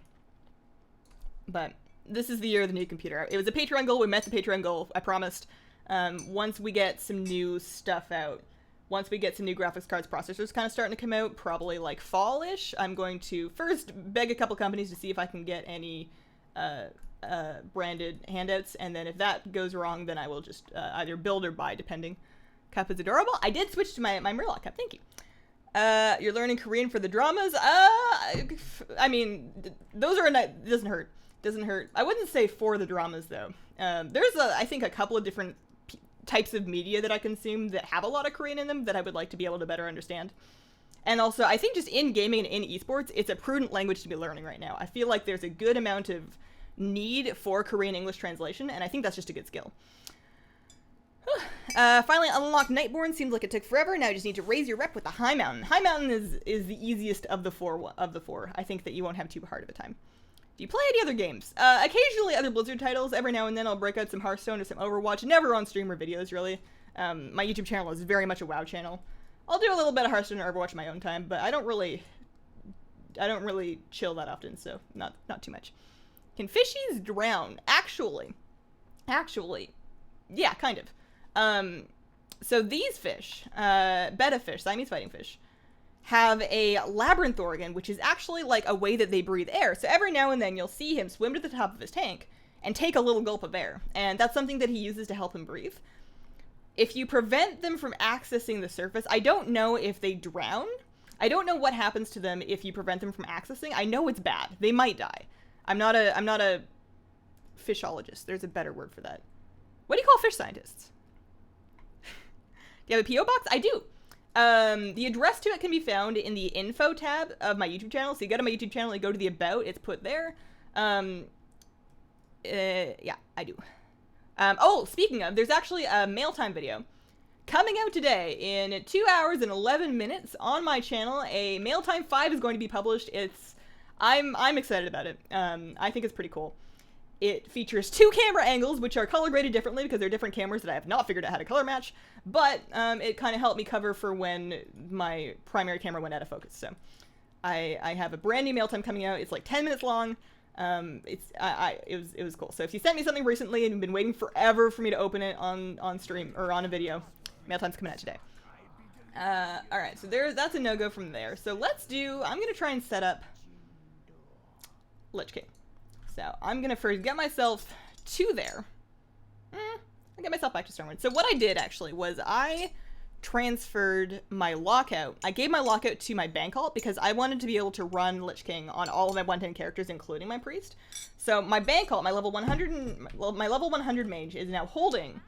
But this is the year of the new computer. It was a Patreon goal. We met the Patreon goal, I promised. Once we get some new stuff out, once we get some new graphics cards, processors kind of starting to come out, probably like fall-ish, I'm going to first beg a couple companies to see if I can get any branded handouts, and then if that goes wrong, then I will just either build or buy, depending. Cup is adorable. I did switch to my Murloc cup, thank you. You're learning Korean for the dramas? I mean, those are doesn't hurt. Doesn't hurt. I wouldn't say for the dramas, though. There's, I think, a couple of different types of media that I consume that have a lot of Korean in them that I would like to be able to better understand. And also, I think just in gaming and in esports, it's a prudent language to be learning right now. I feel like there's a good amount of need for Korean English translation, and I think that's just a good skill. Finally unlocked Nightborn. Seems like it took forever. Now you just need to raise your rep with the High Mountain. High Mountain is the easiest of the four. I think that you won't have too hard of a time. Do you play any other games? Occasionally other Blizzard titles. Every now and then I'll break out some Hearthstone or some Overwatch. Never on stream or videos, really. My YouTube channel is very much a WoW channel. I'll do a little bit of Hearthstone or Overwatch in my own time, but I don't really don't really chill that often, so not too much. Can fishies drown? Actually, yeah, kind of. So these fish, betta fish, Siamese fighting fish, have a labyrinth organ, which is actually like a way that they breathe air. So every now and then you'll see him swim to the top of his tank and take a little gulp of air, and that's something that he uses to help him breathe. If you prevent them from accessing the surface, I don't know if they drown. I don't know what happens to them if you prevent them from accessing. I know it's bad. They might die. I'm not a fishologist. There's a better word for that. What do you call fish scientists? Do you have a P.O. box? I do. The address to it can be found in the info tab of my YouTube channel. So you go to my YouTube channel, you go to the about, it's put there. Yeah, I do. Oh, speaking of, there's actually a mail time video coming out today in 2 hours and 11 minutes on my channel. A Mail Time 5 is going to be published. I'm excited about it. I think it's pretty cool. It features 2 camera angles, which are color graded differently because they're different cameras that I have not figured out how to color match, but it kind of helped me cover for when my primary camera went out of focus. So I have a brand new Mail Time coming out. It's like 10 minutes long. It was cool. So if you sent me something recently and you've been waiting forever for me to open it on stream or on a video, Mail Time's coming out today. Alright, so that's a no-go from there. So I'm gonna try and set up Lich King. So I'm gonna first get myself to there. I'll get myself back to Stormwind. So what I did actually was I transferred my lockout. I gave my lockout to my bank alt because I wanted to be able to run Lich King on all of my 110 characters, including my priest. So my bank alt, my level 100 mage is now holding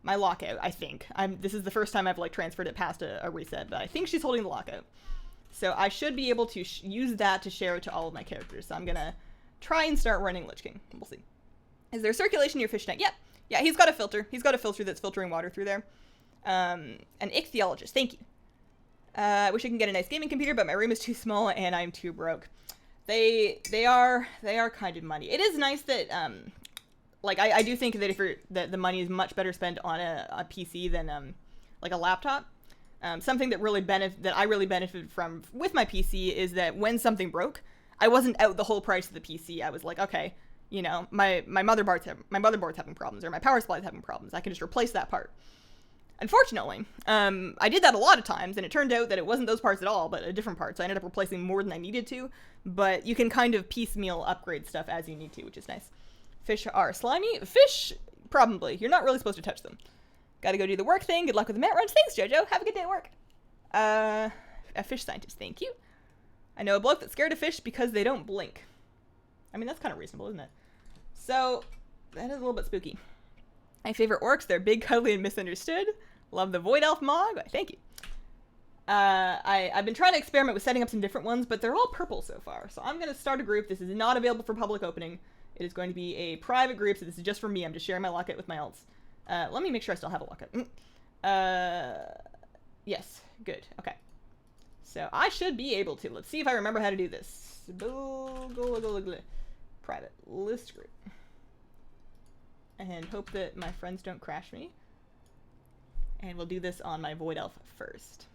my lockout, I think. This is the first time I've like transferred it past a reset, but I think she's holding the lockout. So I should be able to use that to share it to all of my characters. So I'm gonna try and start running Lich King. We'll see. Is there circulation in your fish tank? Yep. Yeah, he's got a filter. He's got a filter that's filtering water through there. An ichthyologist. Thank you. I wish I can get a nice gaming computer, but my room is too small and I'm too broke. They are kind of money. It is nice that like I do think that that the money is much better spent on a PC than like a laptop. Something that I really benefited from with my PC is that when something broke, I wasn't out the whole price of the PC. I was like, okay, you know, my motherboard's having problems or my power supply's having problems. I can just replace that part. Unfortunately, I did that a lot of times, and it turned out that it wasn't those parts at all, but a different part, so I ended up replacing more than I needed to, but you can kind of piecemeal upgrade stuff as you need to, which is nice. Fish are slimy? Fish, probably. You're not really supposed to touch them. Gotta go do the work thing. Good luck with the mat runs. Thanks, Jojo. Have a good day at work. A fish scientist. Thank you. I know a bloke that's scared of fish because they don't blink. I mean, that's kind of reasonable, isn't it? So, that is a little bit spooky. My favorite orcs, they're big, cuddly, and misunderstood. Love the Void Elf Mog. Thank you. I've been trying to experiment with setting up some different ones, but they're all purple so far. So I'm going to start a group. This is not available for public opening. It is going to be a private group, so this is just for me. I'm just sharing my lockout with my alts. Let me make sure I still have a lockout. Yes. Good. Okay. So I should be able to. Let's see if I remember how to do this. Private list group. And hope that my friends don't crash me. And we'll do this on my Void Elf first.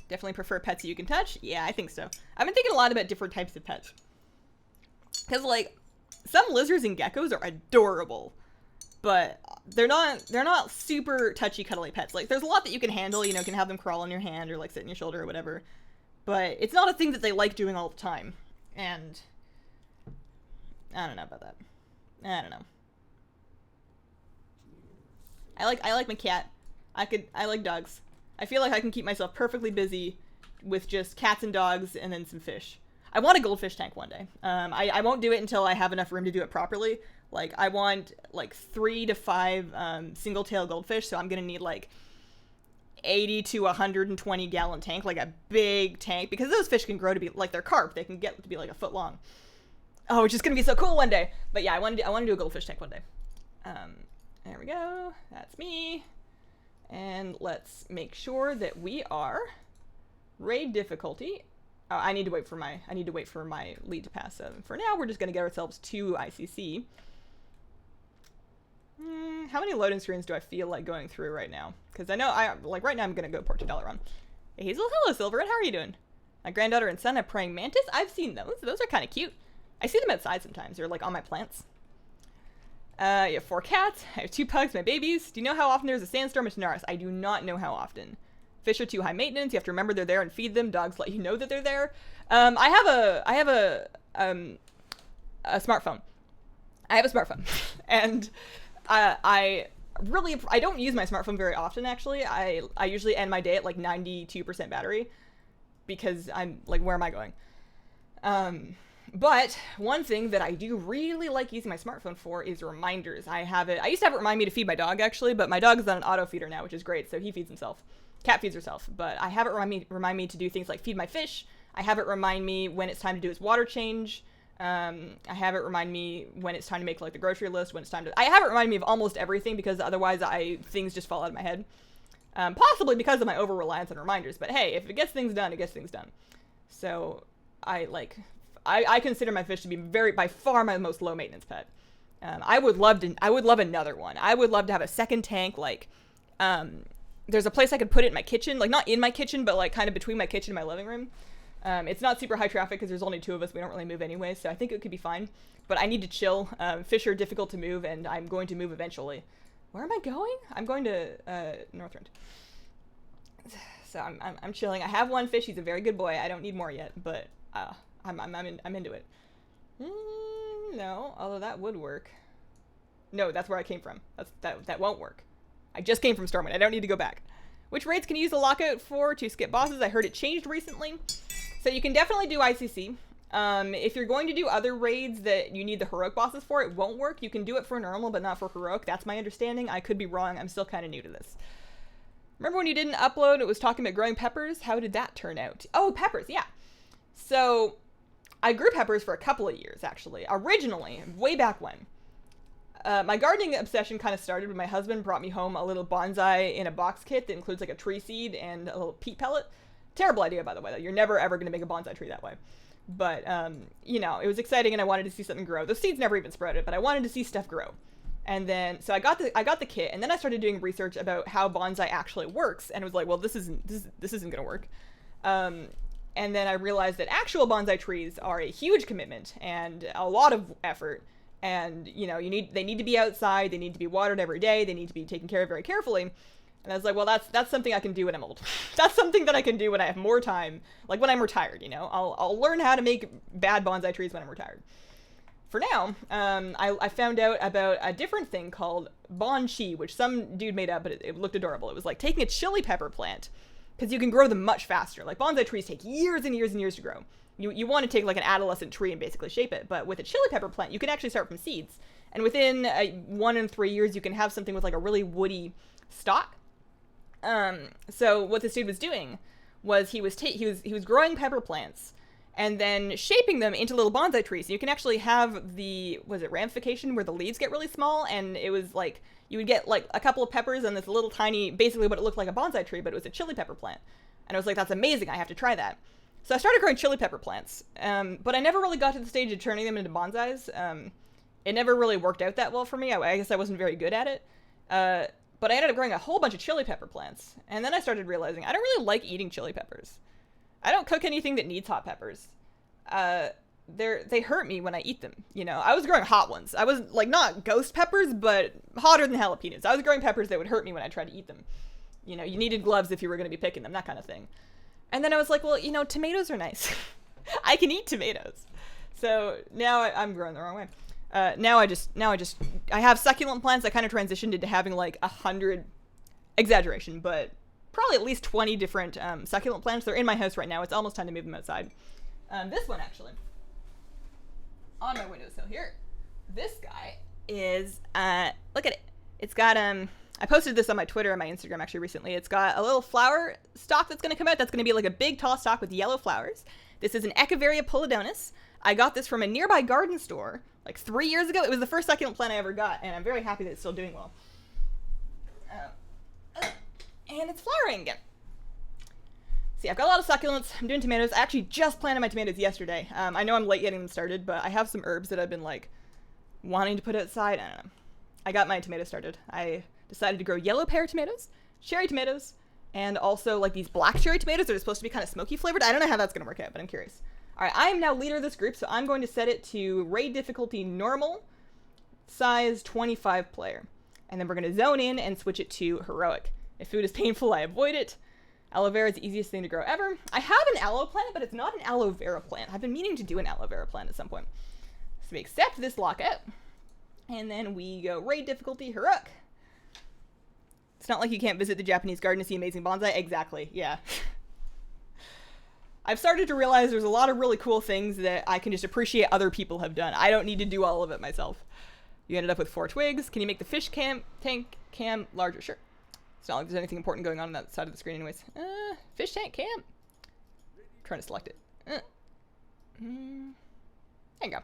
Definitely prefer pets you can touch? Yeah, I think so. I've been thinking a lot about different types of pets. Because, like, some lizards and geckos are adorable. But they're not super touchy, cuddly pets. Like, there's a lot that you can handle. You know, you can have them crawl on your hand or, like, sit on your shoulder or whatever. But it's not a thing that they like doing all the time. And I don't know about that. I don't know. I like my cat. I like dogs. I feel like I can keep myself perfectly busy with just cats and dogs and then some fish. I want a goldfish tank one day. I won't do it until I have enough room to do it properly. Like, I want, like, 3 to 5 single-tail goldfish, so I'm gonna need, like, 80 to 120 gallon tank, like a big tank, because those fish can grow to be, like, they're carp. They can get to be, like, a foot long. Oh, it's just gonna be so cool one day. But yeah, I want to do a goldfish tank one day. There we go. That's me. And let's make sure that we are raid difficulty. Oh, I need to wait for my lead to pass. So for now, we're just gonna get ourselves to ICC. How many loading screens do I feel like going through right now? Because I know right now I'm gonna go port to Dalaran. Hey, Hazel. Hello, Silver. How are you doing? My granddaughter and son have praying mantis. I've seen those. Those are kind of cute. I see them outside sometimes. They're like on my plants. You have 4 cats. I have 2 pugs, my babies. Do you know how often there's a sandstorm in Tanaris? I do not know how often. Fish are too high maintenance. You have to remember they're there and feed them. Dogs let you know that they're there. I have a smartphone. I have a smartphone, and I don't use my smartphone very often. Actually, I usually end my day at like 92% battery because I'm like, where am I going? But one thing that I do really like using my smartphone for is reminders. I used to have it remind me to feed my dog, actually, but my dog is on an auto feeder now, which is great, so he feeds himself. Cat feeds herself, but I have it remind me to do things like feed my fish. I have it remind me when it's time to do his water change. I have it remind me when it's time to make like the grocery list, when it's time to... I have it remind me of almost everything because otherwise things just fall out of my head. Possibly because of my over-reliance on reminders, but hey, if it gets things done, it gets things done. So I consider my fish to be by far my most low maintenance pet. I would love another one. I would love to have a second tank. There's a place I could put it in my kitchen, like not in my kitchen, but like kind of between my kitchen and my living room. It's not super high traffic because there's only 2 of us. We don't really move anyway, so I think it could be fine. But I need to chill. Fish are difficult to move, and I'm going to move eventually. Where am I going? I'm going to Northrend. So I'm chilling. I have 1 fish. He's a very good boy. I don't need more yet, but I'm into it. No, although that would work. No, that's where I came from. That won't work. I just came from Stormwind. I don't need to go back. Which raids can you use the lockout for to skip bosses? I heard it changed recently. So you can definitely do ICC. If you're going to do other raids that you need the heroic bosses for, it won't work. You can do it for normal, but not for heroic. That's my understanding. I could be wrong. I'm still kind of new to this. Remember when you didn't upload, it was talking about growing peppers? How did that turn out? Oh, peppers, yeah. So I grew peppers for a couple of years, actually. Originally, way back when. My gardening obsession kind of started when my husband brought me home a little bonsai in a box kit that includes like a tree seed and a little peat pellet. Terrible idea, by the way, though. You're never ever going to make a bonsai tree that way. But, you know, it was exciting and I wanted to see something grow. The seeds never even sprouted, but I wanted to see stuff grow. And then, so I got the kit, and then I started doing research about how bonsai actually works, and it was like, well, this isn't going to work. And then I realized that actual bonsai trees are a huge commitment and a lot of effort. And, you know, they need to be outside, they need to be watered every day, they need to be taken care of very carefully. And I was like, well, that's something I can do when I'm old. That's something that I can do when I have more time, like when I'm retired, you know. I'll learn how to make bad bonsai trees when I'm retired. For now, I found out about a different thing called bonsai, which some dude made up, but it looked adorable. It was like taking a chili pepper plant, because you can grow them much faster. Like bonsai trees take years and years and years to grow. You want to take like an adolescent tree and basically shape it, but with a chili pepper plant, you can actually start from seeds. And within 1 and 3 years, you can have something with like a really woody stalk. So what this dude was doing was he was growing pepper plants and then shaping them into little bonsai trees. So you can actually have ramification where the leaves get really small, and it was like you would get like a couple of peppers and this little tiny, basically what it looked like a bonsai tree, but it was a chili pepper plant. And I was like, that's amazing. I have to try that. So I started growing chili pepper plants, but I never really got to the stage of turning them into bonsais. It never really worked out that well for me. I guess I wasn't very good at it. But I ended up growing a whole bunch of chili pepper plants. And then I started realizing I don't really like eating chili peppers. I don't cook anything that needs hot peppers. They hurt me when I eat them. You know, I was growing hot ones. I was like not ghost peppers, but hotter than jalapenos. I was growing peppers that would hurt me when I tried to eat them. You know, you needed gloves if you were going to be picking them, that kind of thing. And then I was like, well, you know, tomatoes are nice. I can eat tomatoes. So now I'm growing the wrong way. Now I have succulent plants. I kind of transitioned into having like 100, exaggeration, but probably at least 20 different succulent plants. They're in my house right now. It's almost time to move them outside. This one actually, on my windowsill here. This guy is, look at it. It's got, I posted this on my Twitter and my Instagram actually recently. It's got a little flower stalk that's going to come out. That's going to be like a big tall stalk with yellow flowers. This is an Echeveria Polydonis. I got this from a nearby garden store like 3 years ago. It was the first succulent plant I ever got, and I'm very happy that it's still doing well. And it's flowering again. See, I've got a lot of succulents. I'm doing tomatoes. I actually just planted my tomatoes yesterday. I know I'm late getting them started, but I have some herbs that I've been like wanting to put outside. I don't know. I got my tomatoes started. I decided to grow yellow pear tomatoes, cherry tomatoes, and also like these black cherry tomatoes that are supposed to be kind of smoky flavored. I don't know how that's going to work out, but I'm curious. All right, I am now leader of this group, so I'm going to set it to raid difficulty normal, size 25 player. And then we're going to zone in and switch it to heroic. If food is painful, I avoid it. Aloe vera is the easiest thing to grow ever. I have an aloe plant, but it's not an aloe vera plant. I've been meaning to do an aloe vera plant at some point. So we accept this lockout, and then we go raid difficulty heroic. It's not like you can't visit the Japanese garden to see amazing bonsai. Exactly, yeah. I've started to realize there's a lot of really cool things that I can just appreciate other people have done. I don't need to do all of it myself. You ended up with 4 twigs. Can you make the fish tank cam larger? Sure. It's not like there's anything important going on that side of the screen anyways. Fish tank cam. I'm trying to select it. There you go.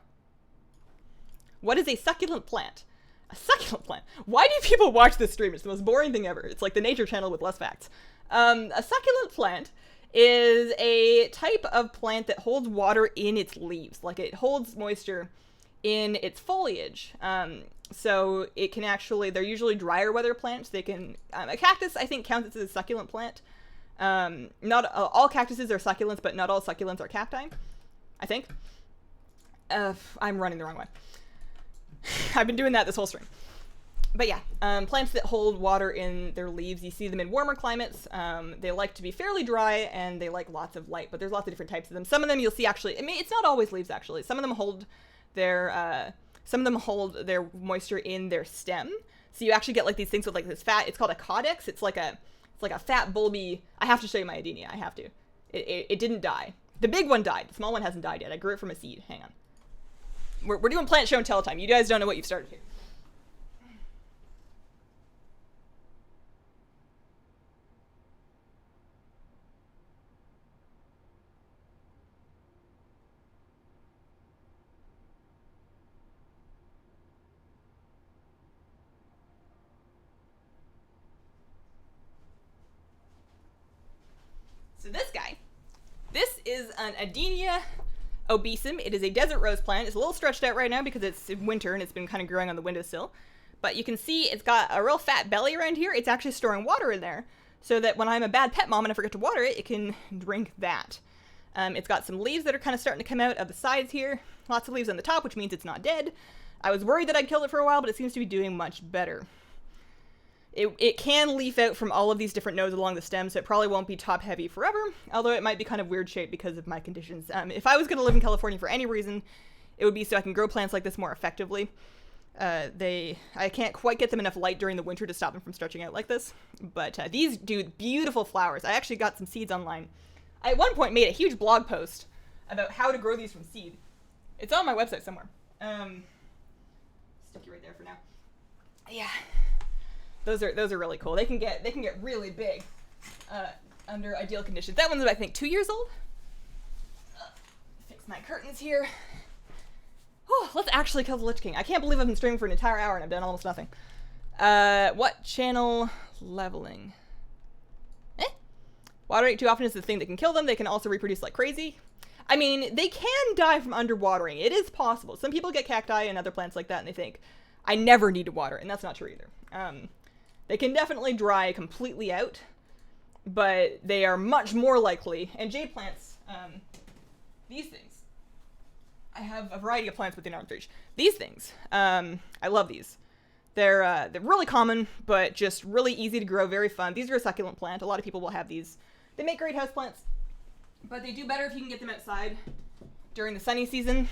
What is a succulent plant? A succulent plant. Why do people watch this stream? It's the most boring thing ever. It's like the Nature Channel with less facts. A succulent plant is a type of plant that holds water in its leaves. Like it holds moisture in its foliage. So it can actually, they're usually drier weather plants. They can, a cactus I think counts as a succulent plant. Not all cactuses are succulents, but not all succulents are cacti, I think. I'm running the wrong way. I've been doing that this whole stream. But yeah, plants that hold water in their leaves, you see them in warmer climates. They like to be fairly dry, and they like lots of light, but there's lots of different types of them. Some of them you'll see actually, I mean, it's not always leaves actually. Some of them hold their moisture in their stem. So you actually get like these things with like this fat, it's called a caudex. It's like a fat bulby, I have to show you my adenia, I have to. It didn't die. The big one died, the small one hasn't died yet. I grew it from a seed, hang on. We're doing plant show and tell time. You guys don't know what you've started here. So this is an Adenia obesum. It is a desert rose plant. It's a little stretched out right now because it's winter and it's been kind of growing on the windowsill. But you can see it's got a real fat belly around here. It's actually storing water in there so that when I'm a bad pet mom and I forget to water it, it can drink that. It's got some leaves that are kind of starting to come out of the sides here. Lots of leaves on the top, which means it's not dead. I was worried that I'd killed it for a while, but it seems to be doing much better. It can leaf out from all of these different nodes along the stem, so it probably won't be top heavy forever, although it might be kind of weird shaped because of my conditions. If I was going to live in California for any reason, it would be so I can grow plants like this more effectively. I can't quite get them enough light during the winter to stop them from stretching out like this, but these do beautiful flowers. I actually got some seeds online. I at one point made a huge blog post about how to grow these from seed. It's on my website somewhere. Stick you right there for now. Yeah. Those are really cool. They can get really big under ideal conditions. That one's I think 2 years old. Fix my curtains here. Oh, let's actually kill the Lich King. I can't believe I've been streaming for an entire hour and I've done almost nothing. What channel leveling? Water it too often is the thing that can kill them. They can also reproduce like crazy. I mean, they can die from underwatering. It is possible. Some people get cacti and other plants like that and they think, I never need to water, and that's not true either. They can definitely dry completely out, but they are much more likely, and jade plants, these things, I have a variety of plants within arm's reach. These things, I love these. They're really common, but just really easy to grow, very fun. These are a succulent plant. A lot of people will have these. They make great house plants, but they do better if you can get them outside during the sunny season,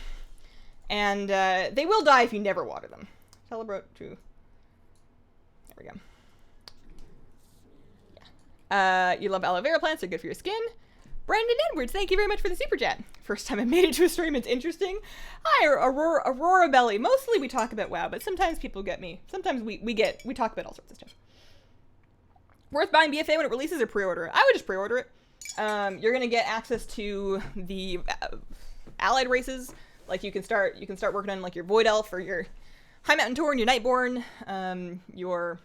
and they will die if you never water them. Celebrate to... There we go. Yeah. You love aloe vera plants. They're good for your skin. Brandon Edwards, thank you very much for the super chat. First time I made it to a stream. It's interesting. Hi, Aurora Belly. Mostly we talk about WoW, but sometimes people get me. Sometimes we talk about all sorts of stuff. Worth buying BFA when it releases or pre-order it? I would just pre-order it. You're going to get access to the allied races. Like you can start working on like your Void Elf or your High Mountain Tauren, your Nightborn, your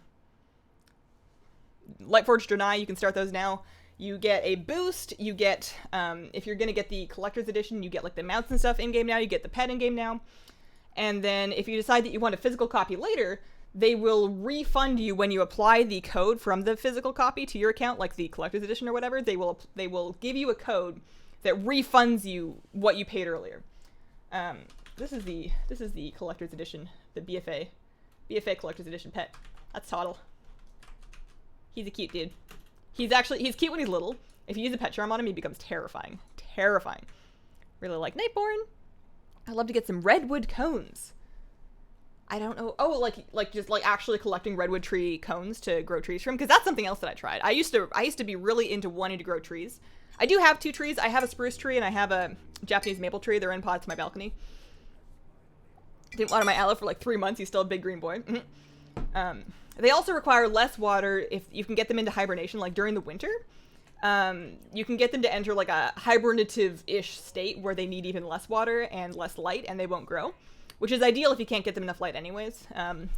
Lightforged Draenei, you can start those now. You get a boost, you get, if you're going to get the Collector's Edition, you get like the mounts and stuff in-game now, you get the pet in-game now. And then if you decide that you want a physical copy later, they will refund you when you apply the code from the physical copy to your account, like the collector's edition or whatever. They will give you a code that refunds you what you paid earlier. This is the collector's edition, the BFA collector's edition pet. That's Toddle. He's a cute dude. He's cute when he's little. If you use a pet charm on him, he becomes terrifying. Terrifying. Really like Nightborn. I'd love to get some redwood cones. I don't know. Oh, like just like actually collecting redwood tree cones to grow trees from, because that's something else that I tried. I used to be really into wanting to grow trees. I do have 2 trees. I have a spruce tree and I have a Japanese maple tree. They're in pots in my balcony. Didn't water my aloe for like 3 months. He's still a big green boy. They also require less water if you can get them into hibernation, like during the winter. You can get them to enter like a hibernative-ish state where they need even less water and less light, and they won't grow, which is ideal if you can't get them enough light anyways.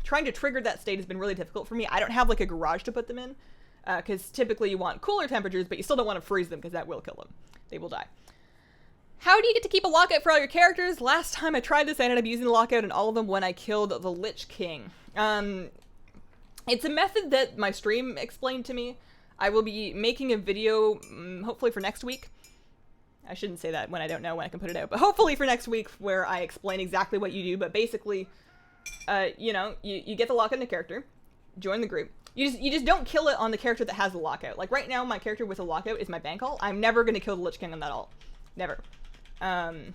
Trying to trigger that state has been really difficult for me. I don't have like a garage to put them in, because typically you want cooler temperatures, but you still don't want to freeze them because that will kill them. They will die. How do you get to keep a lockout for all your characters? Last time I tried this, I ended up using the lockout in all of them when I killed the Lich King. It's a method that my stream explained to me. I will be making a video, hopefully for next week. I shouldn't say that when I don't know when I can put it out, but hopefully for next week where I explain exactly what you do. But basically, you know, you get the lockout in a character, join the group. You just don't kill it on the character that has the lockout. Like right now, my character with a lockout is my bank alt. I'm never going to kill the Lich King on that alt. Never. And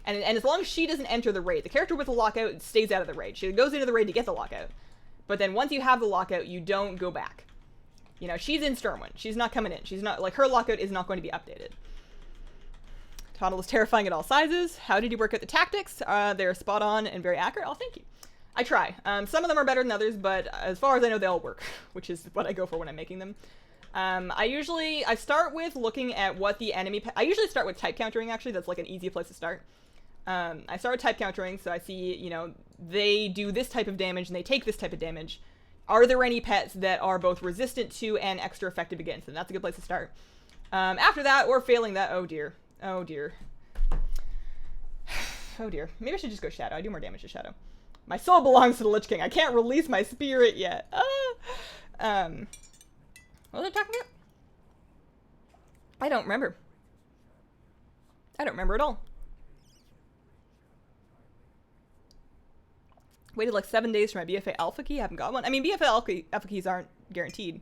as long as she doesn't enter the raid, the character with the lockout stays out of the raid. She goes into the raid to get the lockout. But then once you have the lockout, you don't go back. You know, she's in Stormwind. She's not coming in. She's not, like, her lockout is not going to be updated. Toddle is terrifying at all sizes. How did you work out the tactics? They're spot on and very accurate. Oh, thank you. I try. Some of them are better than others, but as far as I know, they all work, which is what I go for when I'm making them. I start with looking at what the enemy... I usually start with type countering, actually. That's, like, an easy place to start. I start with type countering, so I see, you know, they do this type of damage and they take this type of damage. Are there any pets that are both resistant to and extra effective against them? That's a good place to start. After that, or failing that, oh dear. Oh dear. Oh dear. Maybe I should just go Shadow. I do more damage to Shadow. My soul belongs to the Lich King. I can't release my spirit yet. What was I talking about? I don't remember. I don't remember at all. Waited like 7 days for my BFA Alpha key. Haven't got one. I mean, BFA Alpha keys aren't guaranteed.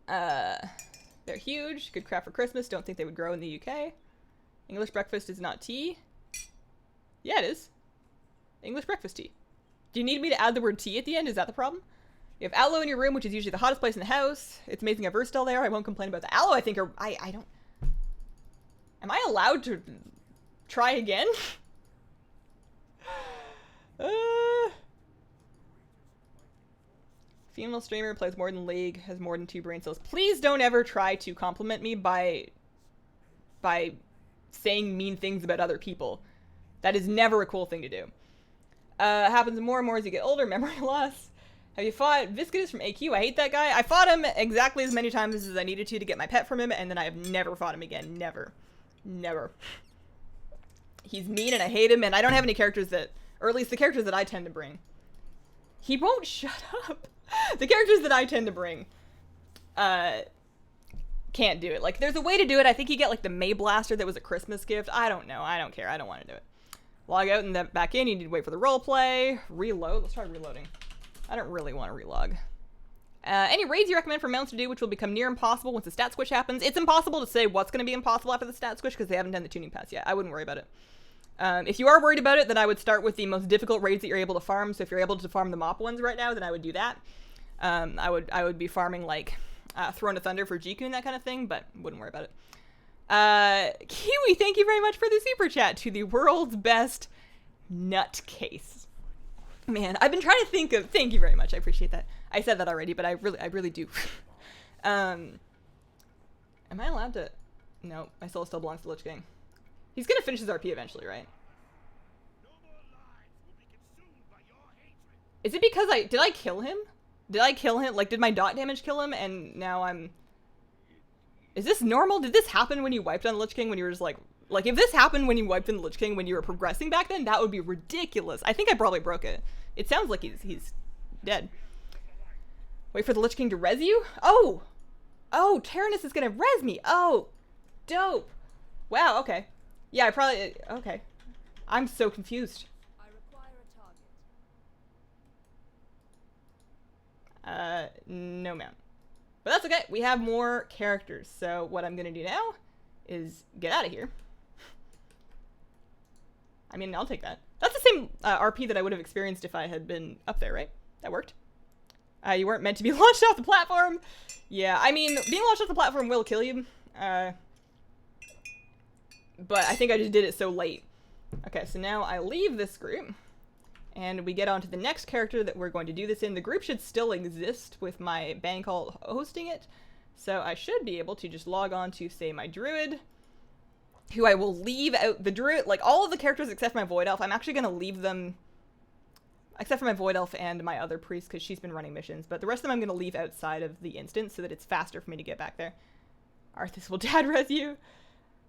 They're huge. Good crap for Christmas. Don't think they would grow in the UK. English breakfast is not tea. Yeah, it is. English breakfast tea. Do you need me to add the word tea at the end? Is that the problem? You have aloe in your room, which is usually the hottest place in the house. It's amazing I've still there. I won't complain about the aloe. I think I don't... Am I allowed to try again? Female streamer plays more than League, has more than 2 brain cells. Please don't ever try to compliment me by saying mean things about other people. That is never a cool thing to do. Happens more and more as you get older. Memory loss. Have you fought Viscidus from AQ? I hate that guy. I fought him exactly as many times as I needed to get my pet from him, and then I have never fought him again. Never. Never. He's mean and I hate him, and I don't have any characters that... Or at least the characters that I tend to bring. He won't shut up. The characters that I tend to bring can't do it. Like, there's a way to do it. I think you get, like, the May Blaster that was a Christmas gift. I don't know. I don't care. I don't want to do it. Log out and then back in. You need to wait for the roleplay. Reload. Let's try reloading. I don't really want to relog. Any raids you recommend for mounts to do which will become near impossible once the stat squish happens? It's impossible to say what's going to be impossible after the stat squish because they haven't done the tuning pass yet. I wouldn't worry about it. If you are worried about it, then I would start with the most difficult raids that you're able to farm. So if you're able to farm the mop ones right now, then I would do that. I would be farming like Throne of Thunder for Jiku and that kind of thing, but wouldn't worry about it. Kiwi, thank you very much for the super chat to the world's best nutcase. Man, I've been trying to think of. Thank you very much. I appreciate that. I said that already, but I really do. Am I allowed to? No, my soul still belongs to Lich King. He's gonna finish his RP eventually, right? Is it because did I kill him? Did I kill him? Like, did my dot damage kill him? And now I'm... Is this normal? Did this happen when you wiped on Lich King when you were just like Like, if this happened when you wiped in the Lich King when you were progressing back then, that would be ridiculous. I think I probably broke it. It sounds like he's dead. Wait for the Lich King to res you? Oh! Oh, Tyrannus is gonna res me! Oh! Dope! Wow, okay. Yeah, I probably... Okay. I'm so confused. I require a target. No mount. But that's okay. We have more characters. So what I'm gonna do now is get out of here. I mean, I'll take that. That's the same RP that I would have experienced if I had been up there, right? That worked. You weren't meant to be launched off the platform. Yeah, I mean, being launched off the platform will kill you. But I think I just did it so late. Okay, so now I leave this group. And we get on to the next character that we're going to do this in. The group should still exist with my bank hall hosting it. So I should be able to just log on to, say, my druid, who I will leave out. The druid, like all of the characters except for my void elf, I'm actually going to leave them, except for my void elf and my other priest, because she's been running missions. But the rest of them I'm going to leave outside of the instance so that it's faster for me to get back there. Arthas will dad res you.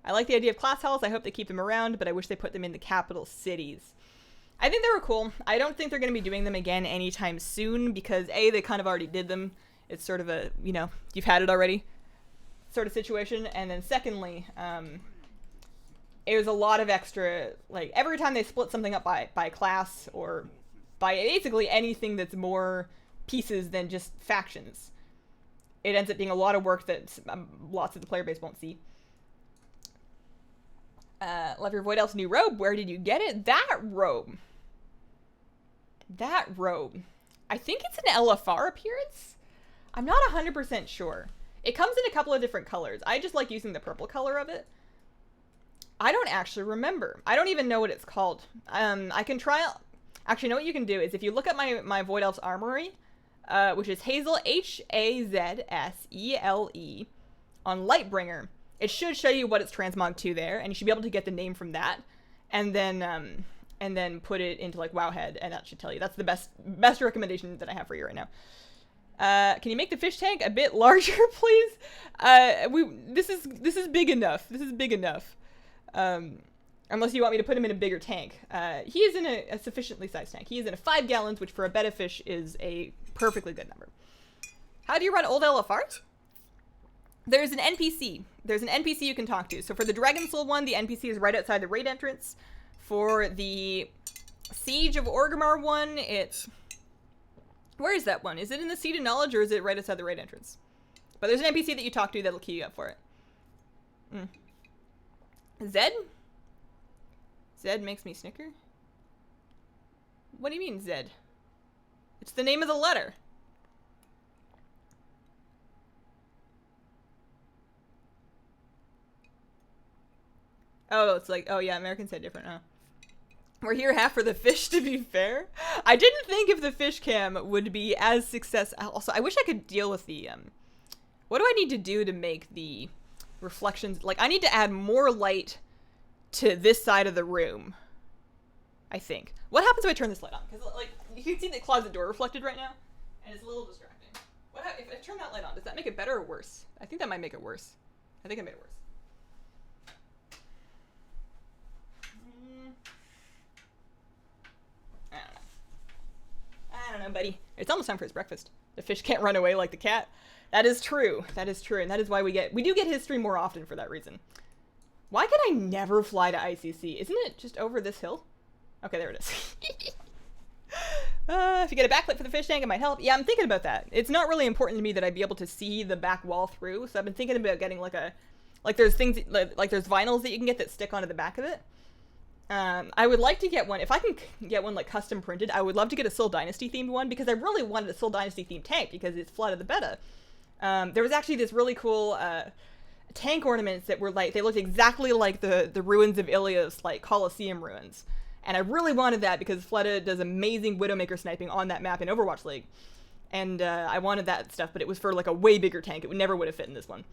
I like the idea of class halls. I hope they keep them around, but I wish they put them in the capital cities. I think they were cool. I don't think they're going to be doing them again anytime soon because, A, they kind of already did them. It's sort of a, you know, you've had it already sort of situation. And then secondly, it was a lot of extra, like, every time they split something up by class or by basically anything that's more pieces than just factions, it ends up being a lot of work that lots of the player base won't see. Love your Void Elf's new robe. Where did you get it? That robe. That robe. I think it's an LFR appearance. I'm not 100% sure. It comes in a couple of different colors. I just like using the purple color of it. I don't actually remember. I don't even know what it's called. I can try... Actually, you know what you can do is if you look at my Void Elf's armory, which is Hazel, H-A-Z-S-E-L-E, on Lightbringer, it should show you what it's transmog to there, and you should be able to get the name from that, and then put it into like Wowhead, and that should tell you. That's the best recommendation that I have for you right now. Can you make the fish tank a bit larger, please? This is big enough. This is big enough. Unless you want me to put him in a bigger tank. He is in a sufficiently sized tank. He is in a 5 gallons, which for a betta fish is a perfectly good number. How do you run old LFRs? There's an NPC. There's an NPC you can talk to. So for the Dragon Soul one, the NPC is right outside the raid entrance. For the Siege of Orgrimmar one, it's... Where is that one? Is it in the Seat of Knowledge or is it right outside the raid entrance? But there's an NPC that you talk to that'll key you up for it. Zed? Zed makes me snicker? What do you mean, Zed? It's the name of the letter. Oh, it's like, oh yeah, Americans say different, huh? We're here half for the fish, to be fair. I didn't think if the fish cam would be as successful. Also, I wish I could deal with the, what do I need to do to make the reflections? Like, I need to add more light to this side of the room, I think. What happens if I turn this light on? Because, like, you can see the closet door reflected right now, and it's a little distracting. If I turn that light on, does that make it better or worse? I think that might make it worse. I think I made it worse. I don't know, buddy. It's almost time for his breakfast. The fish can't run away like the cat. That is true. That is true. And that is why we do get his stream more often for that reason. Why can I never fly to ICC? Isn't it just over this hill? Okay, there it is. If you get a backlit for the fish tank, it might help. Yeah, I'm thinking about that. It's not really important to me that I be able to see the back wall through. So I've been thinking about getting like there's things, like there's vinyls that you can get that stick onto the back of it. I would like to get one, if I can get one like custom printed, I would love to get a Soul Dynasty themed one because I really wanted a Soul Dynasty themed tank because it's Flood of the Beta. There was actually this really cool tank ornaments that were like, they looked exactly like the ruins of Ilios, like Colosseum ruins. And I really wanted that because Fleta does amazing Widowmaker sniping on that map in Overwatch League. And I wanted that stuff, but it was for like a way bigger tank. It never would have fit in this one.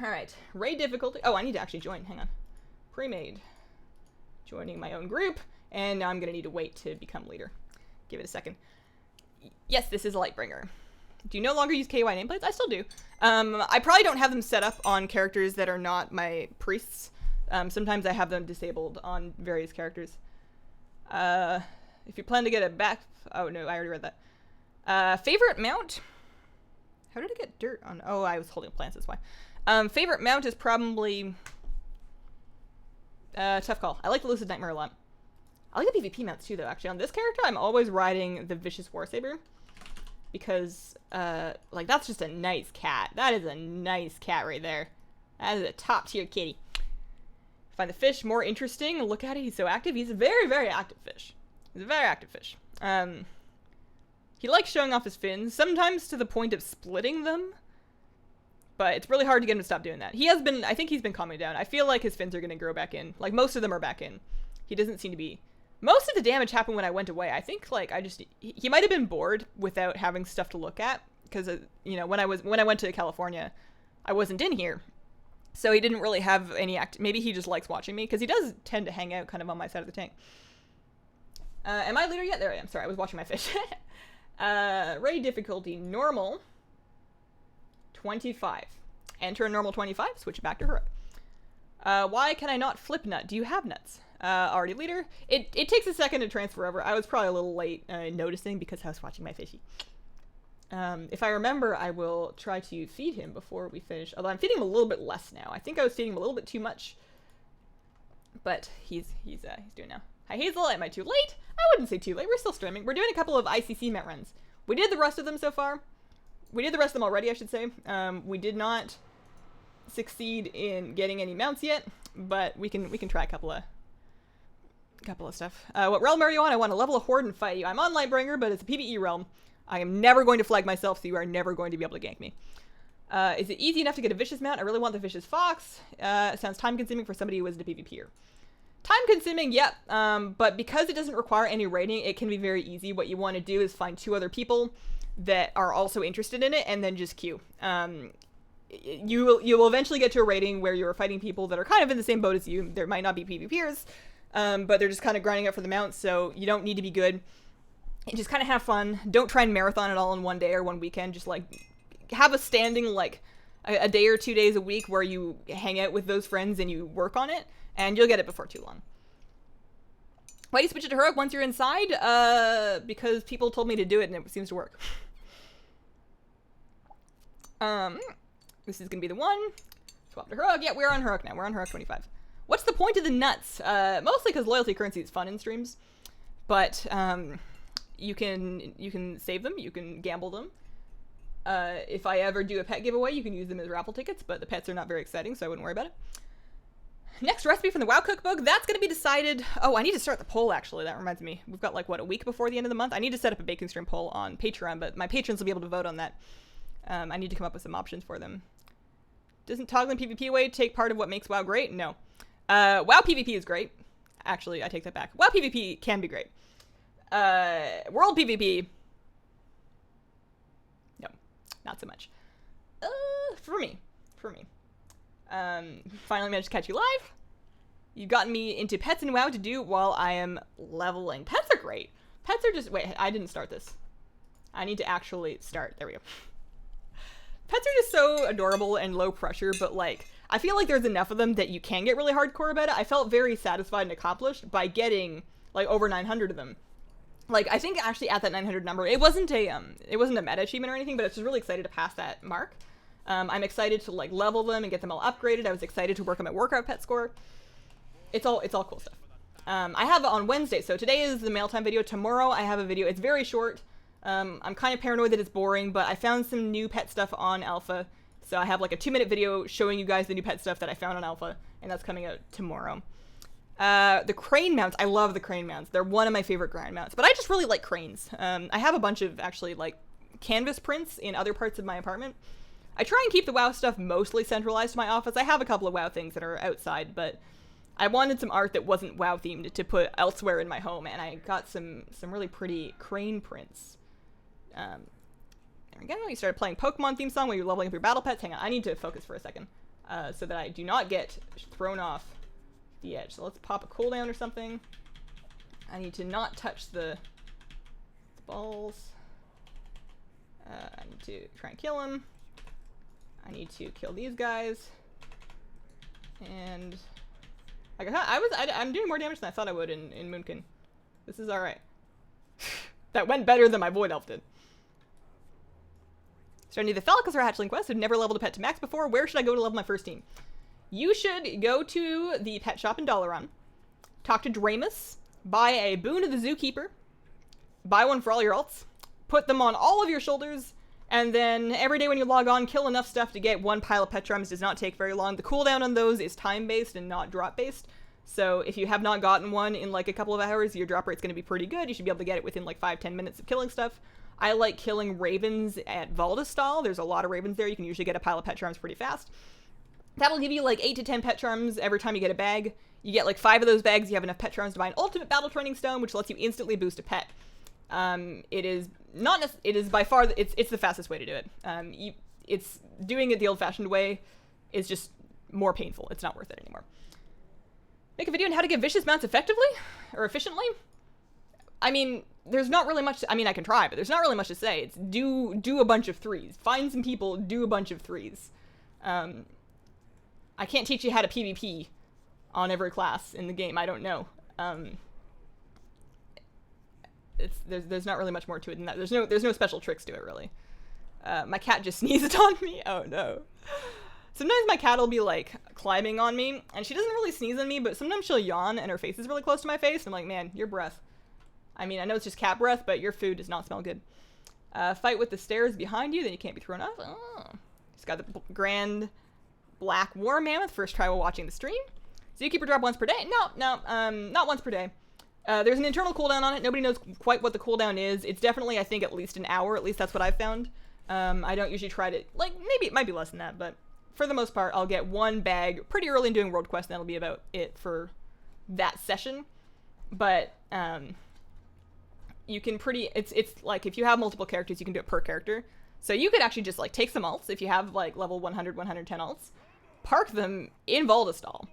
Alright, raid difficulty. Oh, I need to actually join, hang on. Pre-made. Joining my own group, and now I'm gonna need to wait to become leader. Give it a second. Yes, this is Lightbringer. Do you no longer use KY nameplates? I still do. I probably don't have them set up on characters that are not my priests, Sometimes I have them disabled on various characters. If you plan to get a back... Oh, no, I already read that. Favorite mount? How did I get dirt on... Oh, I was holding plants, that's why. Favorite mount is probably... tough call. I like the Lucid Nightmare a lot. I like the PvP mounts too, though, actually. On this character, I'm always riding the Vicious Warsaber. Because, like, that's just a nice cat. That is a nice cat right there. That is a top-tier kitty. Find the fish more interesting. Look at it. He's so active. He's a very, very active fish. He's a very active fish. He likes showing off his fins, sometimes to the point of splitting them. But it's really hard to get him to stop doing that. He has been, I think he's been calming down. I feel like his fins are going to grow back in. Like, most of them are back in. He doesn't seem to be... Most of the damage happened when I went away. I think, like, he might have been bored without having stuff to look at. Because, you know, when I went to California, I wasn't in here. So he didn't really have any maybe he just likes watching me, because he does tend to hang out kind of on my side of the tank. Am I leader yet? There I am. Sorry, I was watching my fish. Raid difficulty, normal, 25. Enter a normal 25, switch it back to heroic. Why can I not flip nut? Do you have nuts? Already leader. It takes a second to transfer over. I was probably a little late noticing because I was watching my fishy. If I remember, I will try to feed him before we finish. Although I'm feeding him a little bit less now. I think I was feeding him a little bit too much. But he's doing now. Hi Hazel, am I too late? I wouldn't say too late. We're still streaming. We're doing a couple of ICC met runs. We did the rest of them so far. We did the rest of them already, I should say. We did not succeed in getting any mounts yet, but we can try a couple of stuff. What realm are you on? I want to level a horde and fight you. I'm on Lightbringer, but it's a PvE realm. I am never going to flag myself, so you are never going to be able to gank me. Is it easy enough to get a vicious mount? I really want the vicious fox. It sounds time consuming for somebody who isn't a PvPer. Time consuming, yep. But because it doesn't require any rating, it can be very easy. What you want to do is find 2 other people that are also interested in it, and then just queue. You will eventually get to a rating where you're fighting people that are kind of in the same boat as you. There might not be PvPers, but they're just kind of grinding up for the mounts, so you don't need to be good. And just kind of have fun. Don't try and marathon it all in one day or one weekend. Just, like, have a standing, like, a day or 2 days a week where you hang out with those friends and you work on it, and you'll get it before too long. Why do you switch it to heroic once you're inside? Because people told me to do it and it seems to work. This is gonna be the one. Swap to heroic. Yeah, we're on heroic now. We're on heroic 25. What's the point of the nuts? Mostly because loyalty currency is fun in streams, but you can save them, you can gamble them. If I ever do a pet giveaway, you can use them as raffle tickets, but the pets are not very exciting, so I wouldn't worry about it. Next recipe from the WoW cookbook, that's going to be decided. Oh, I need to start the poll, actually. That reminds me. We've got, like, what, a week before the end of the month? I need to set up a bacon stream poll on Patreon, but my patrons will be able to vote on that. I need to come up with some options for them. Doesn't toggling PvP away take part of what makes WoW great? No. WoW PvP is great. Actually, I take that back. WoW PvP can be great. World PvP... no, not so much. For me. Finally managed to catch you live. You've gotten me into pets and WoW to do while I am leveling. Pets are great. Pets are just... wait, I didn't start this. I need to actually start. There we go. Pets are just so adorable and low pressure, but, like, I feel like there's enough of them that you can get really hardcore about it. I felt very satisfied and accomplished by getting, like, over 900 of them. Like, I think actually at that 900 number, it wasn't a meta achievement or anything, but I was just really excited to pass that mark. I'm excited to, like, level them and get them all upgraded. I was excited to work on my workout pet score. It's all cool stuff. I have on Wednesday, so today is the mail time video. Tomorrow I have a video. It's very short. I'm kind of paranoid that it's boring, but I found some new pet stuff on Alpha. So I have, like, a 2-minute video showing you guys the new pet stuff that I found on Alpha, and that's coming out tomorrow. The crane mounts. I love the crane mounts. They're one of my favorite grind mounts, but I just really like cranes. I have a bunch of, actually, like, canvas prints in other parts of my apartment. I try and keep the WoW stuff mostly centralized to my office. I have a couple of WoW things that are outside, but I wanted some art that wasn't WoW themed to put elsewhere in my home, and I got some really pretty crane prints. There we go. You started playing Pokemon theme song while you're leveling up your battle pets. Hang on, I need to focus for a second, so that I do not get thrown off the edge. So let's pop a cooldown or something. I need to not touch the balls. I need to try and kill him. I need to kill these guys. And I'm doing more damage than I thought I would in Moonkin. This is alright. That went better than my Void Elf did. Starting to do the Felicus or Hatchling quest. I've never leveled a pet to max before. Where should I go to level my first team? You should go to the pet shop in Dalaran. Talk to Dramus. Buy a boon of the Zookeeper. Buy one for all your alts. Put them on all of your shoulders. And then every day when you log on, kill enough stuff to get one pile of pet charms. Does not take very long. The cooldown on those is time-based and not drop-based. So if you have not gotten one in like a couple of hours, your drop rate's going to be pretty good. You should be able to get it within like 5-10 minutes of killing stuff. I like killing ravens at Valdestal. There's a lot of ravens there. You can usually get a pile of pet charms pretty fast. That'll give you like 8 to 10 pet charms every time you get a bag. You get like 5 of those bags, you have enough pet charms to buy an ultimate battle training stone, which lets you instantly boost a pet. It is by far, it's the fastest way to do it. It's doing it the old-fashioned way is just more painful. It's not worth it anymore. Make a video on how to get vicious mounts effectively or efficiently. I mean, there's not really much. I mean, I can try, but there's not really much to say. It's do a bunch of 3s. Find some people, do a bunch of 3s. I can't teach you how to PvP on every class in the game. I don't know. There's not really much more to it than that. There's no special tricks to it, really. My cat just sneezed on me. Oh no. Sometimes my cat will be like climbing on me, and she doesn't really sneeze on me, but sometimes she'll yawn and her face is really close to my face. I'm like, man, your breath. I mean, I know it's just cat breath, but your food does not smell good. Fight with the stairs behind you, then you can't be thrown off. Oh. Just got the grand black war mammoth. First try while watching the stream. Zookeeper drop once per day. No, not once per day. There's an internal cooldown on it. Nobody knows quite what the cooldown is. It's definitely, I think, at least an hour. At least that's what I've found. I don't usually try to, like, maybe it might be less than that, but for the most part, I'll get one bag pretty early in doing world quest, and that'll be about it for that session. But, you can it's like, if you have multiple characters, you can do it per character. So you could actually just, like, take some alts, if you have, like, level 100, 110 alts, park them in Valdestal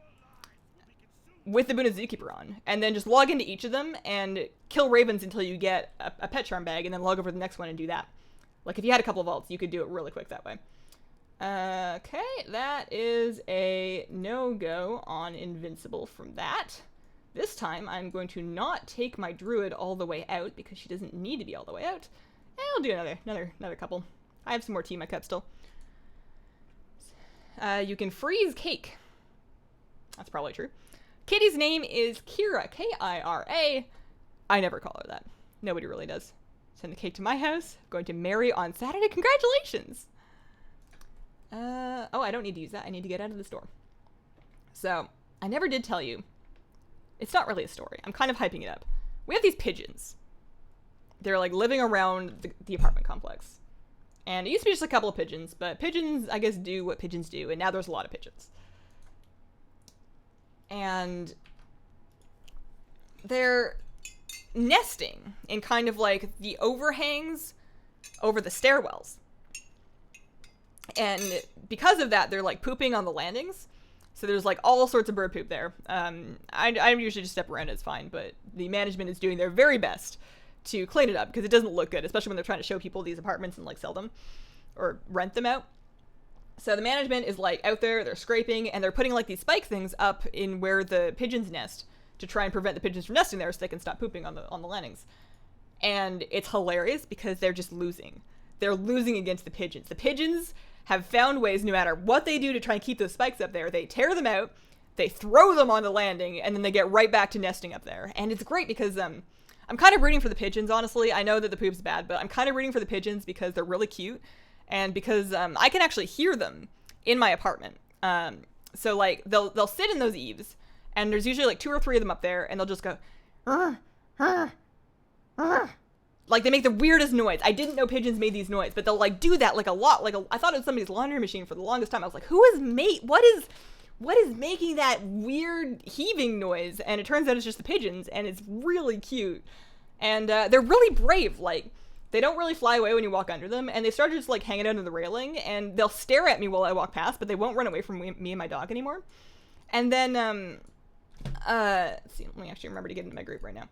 with the boon of Zookeeper on, and then just log into each of them and kill ravens until you get a pet charm bag, and then log over to the next one and do that. Like, if you had a couple of alts, you could do it really quick that way. Okay, that is a no-go on Invincible from that. This time, I'm going to not take my druid all the way out, because she doesn't need to be all the way out. And I'll do another couple. I have some more tea in my cup still. You can freeze Cake. That's probably true. Kitty's name is Kira, K-I-R-A. I never call her that. Nobody really does. Send the cake to my house. Going to marry on Saturday. Congratulations! Oh, I don't need to use that. I need to get out of the store. So, I never did tell you. It's not really a story. I'm kind of hyping it up. We have these pigeons. They're like living around the apartment complex. And it used to be just a couple of pigeons, but pigeons, I guess, do what pigeons do, and now there's a lot of pigeons. And they're nesting in kind of like the overhangs over the stairwells. And because of that, they're like pooping on the landings. So there's like all sorts of bird poop there. I usually just step around it, it's fine, but the management is doing their very best to clean it up because it doesn't look good, especially when they're trying to show people these apartments and like sell them or rent them out. So the management is like out there, they're scraping, and they're putting like these spike things up in where the pigeons nest to try and prevent the pigeons from nesting there so they can stop pooping on the landings. And it's hilarious because they're just losing. They're losing against the pigeons. The pigeons have found ways, no matter what they do to try and keep those spikes up there, they tear them out, they throw them on the landing, and then they get right back to nesting up there. And it's great because I'm kind of rooting for the pigeons, honestly. I know that the poop's bad, but I'm kind of rooting for the pigeons because they're really cute. And because I can actually hear them in my apartment. So like they'll sit in those eaves, and there's usually like 2 or 3 of them up there, and they'll just go, like they make the weirdest noise. I didn't know pigeons made these noise, but they'll like do that like a lot. I thought it was somebody's laundry machine for the longest time. I was like, what is making that weird heaving noise? And it turns out it's just the pigeons, and it's really cute. And they're really brave. Like, they don't really fly away when you walk under them, and they start just like hanging out on the railing, and they'll stare at me while I walk past, but they won't run away from me and my dog anymore. And then, let's see, let me actually remember to get into my group right now.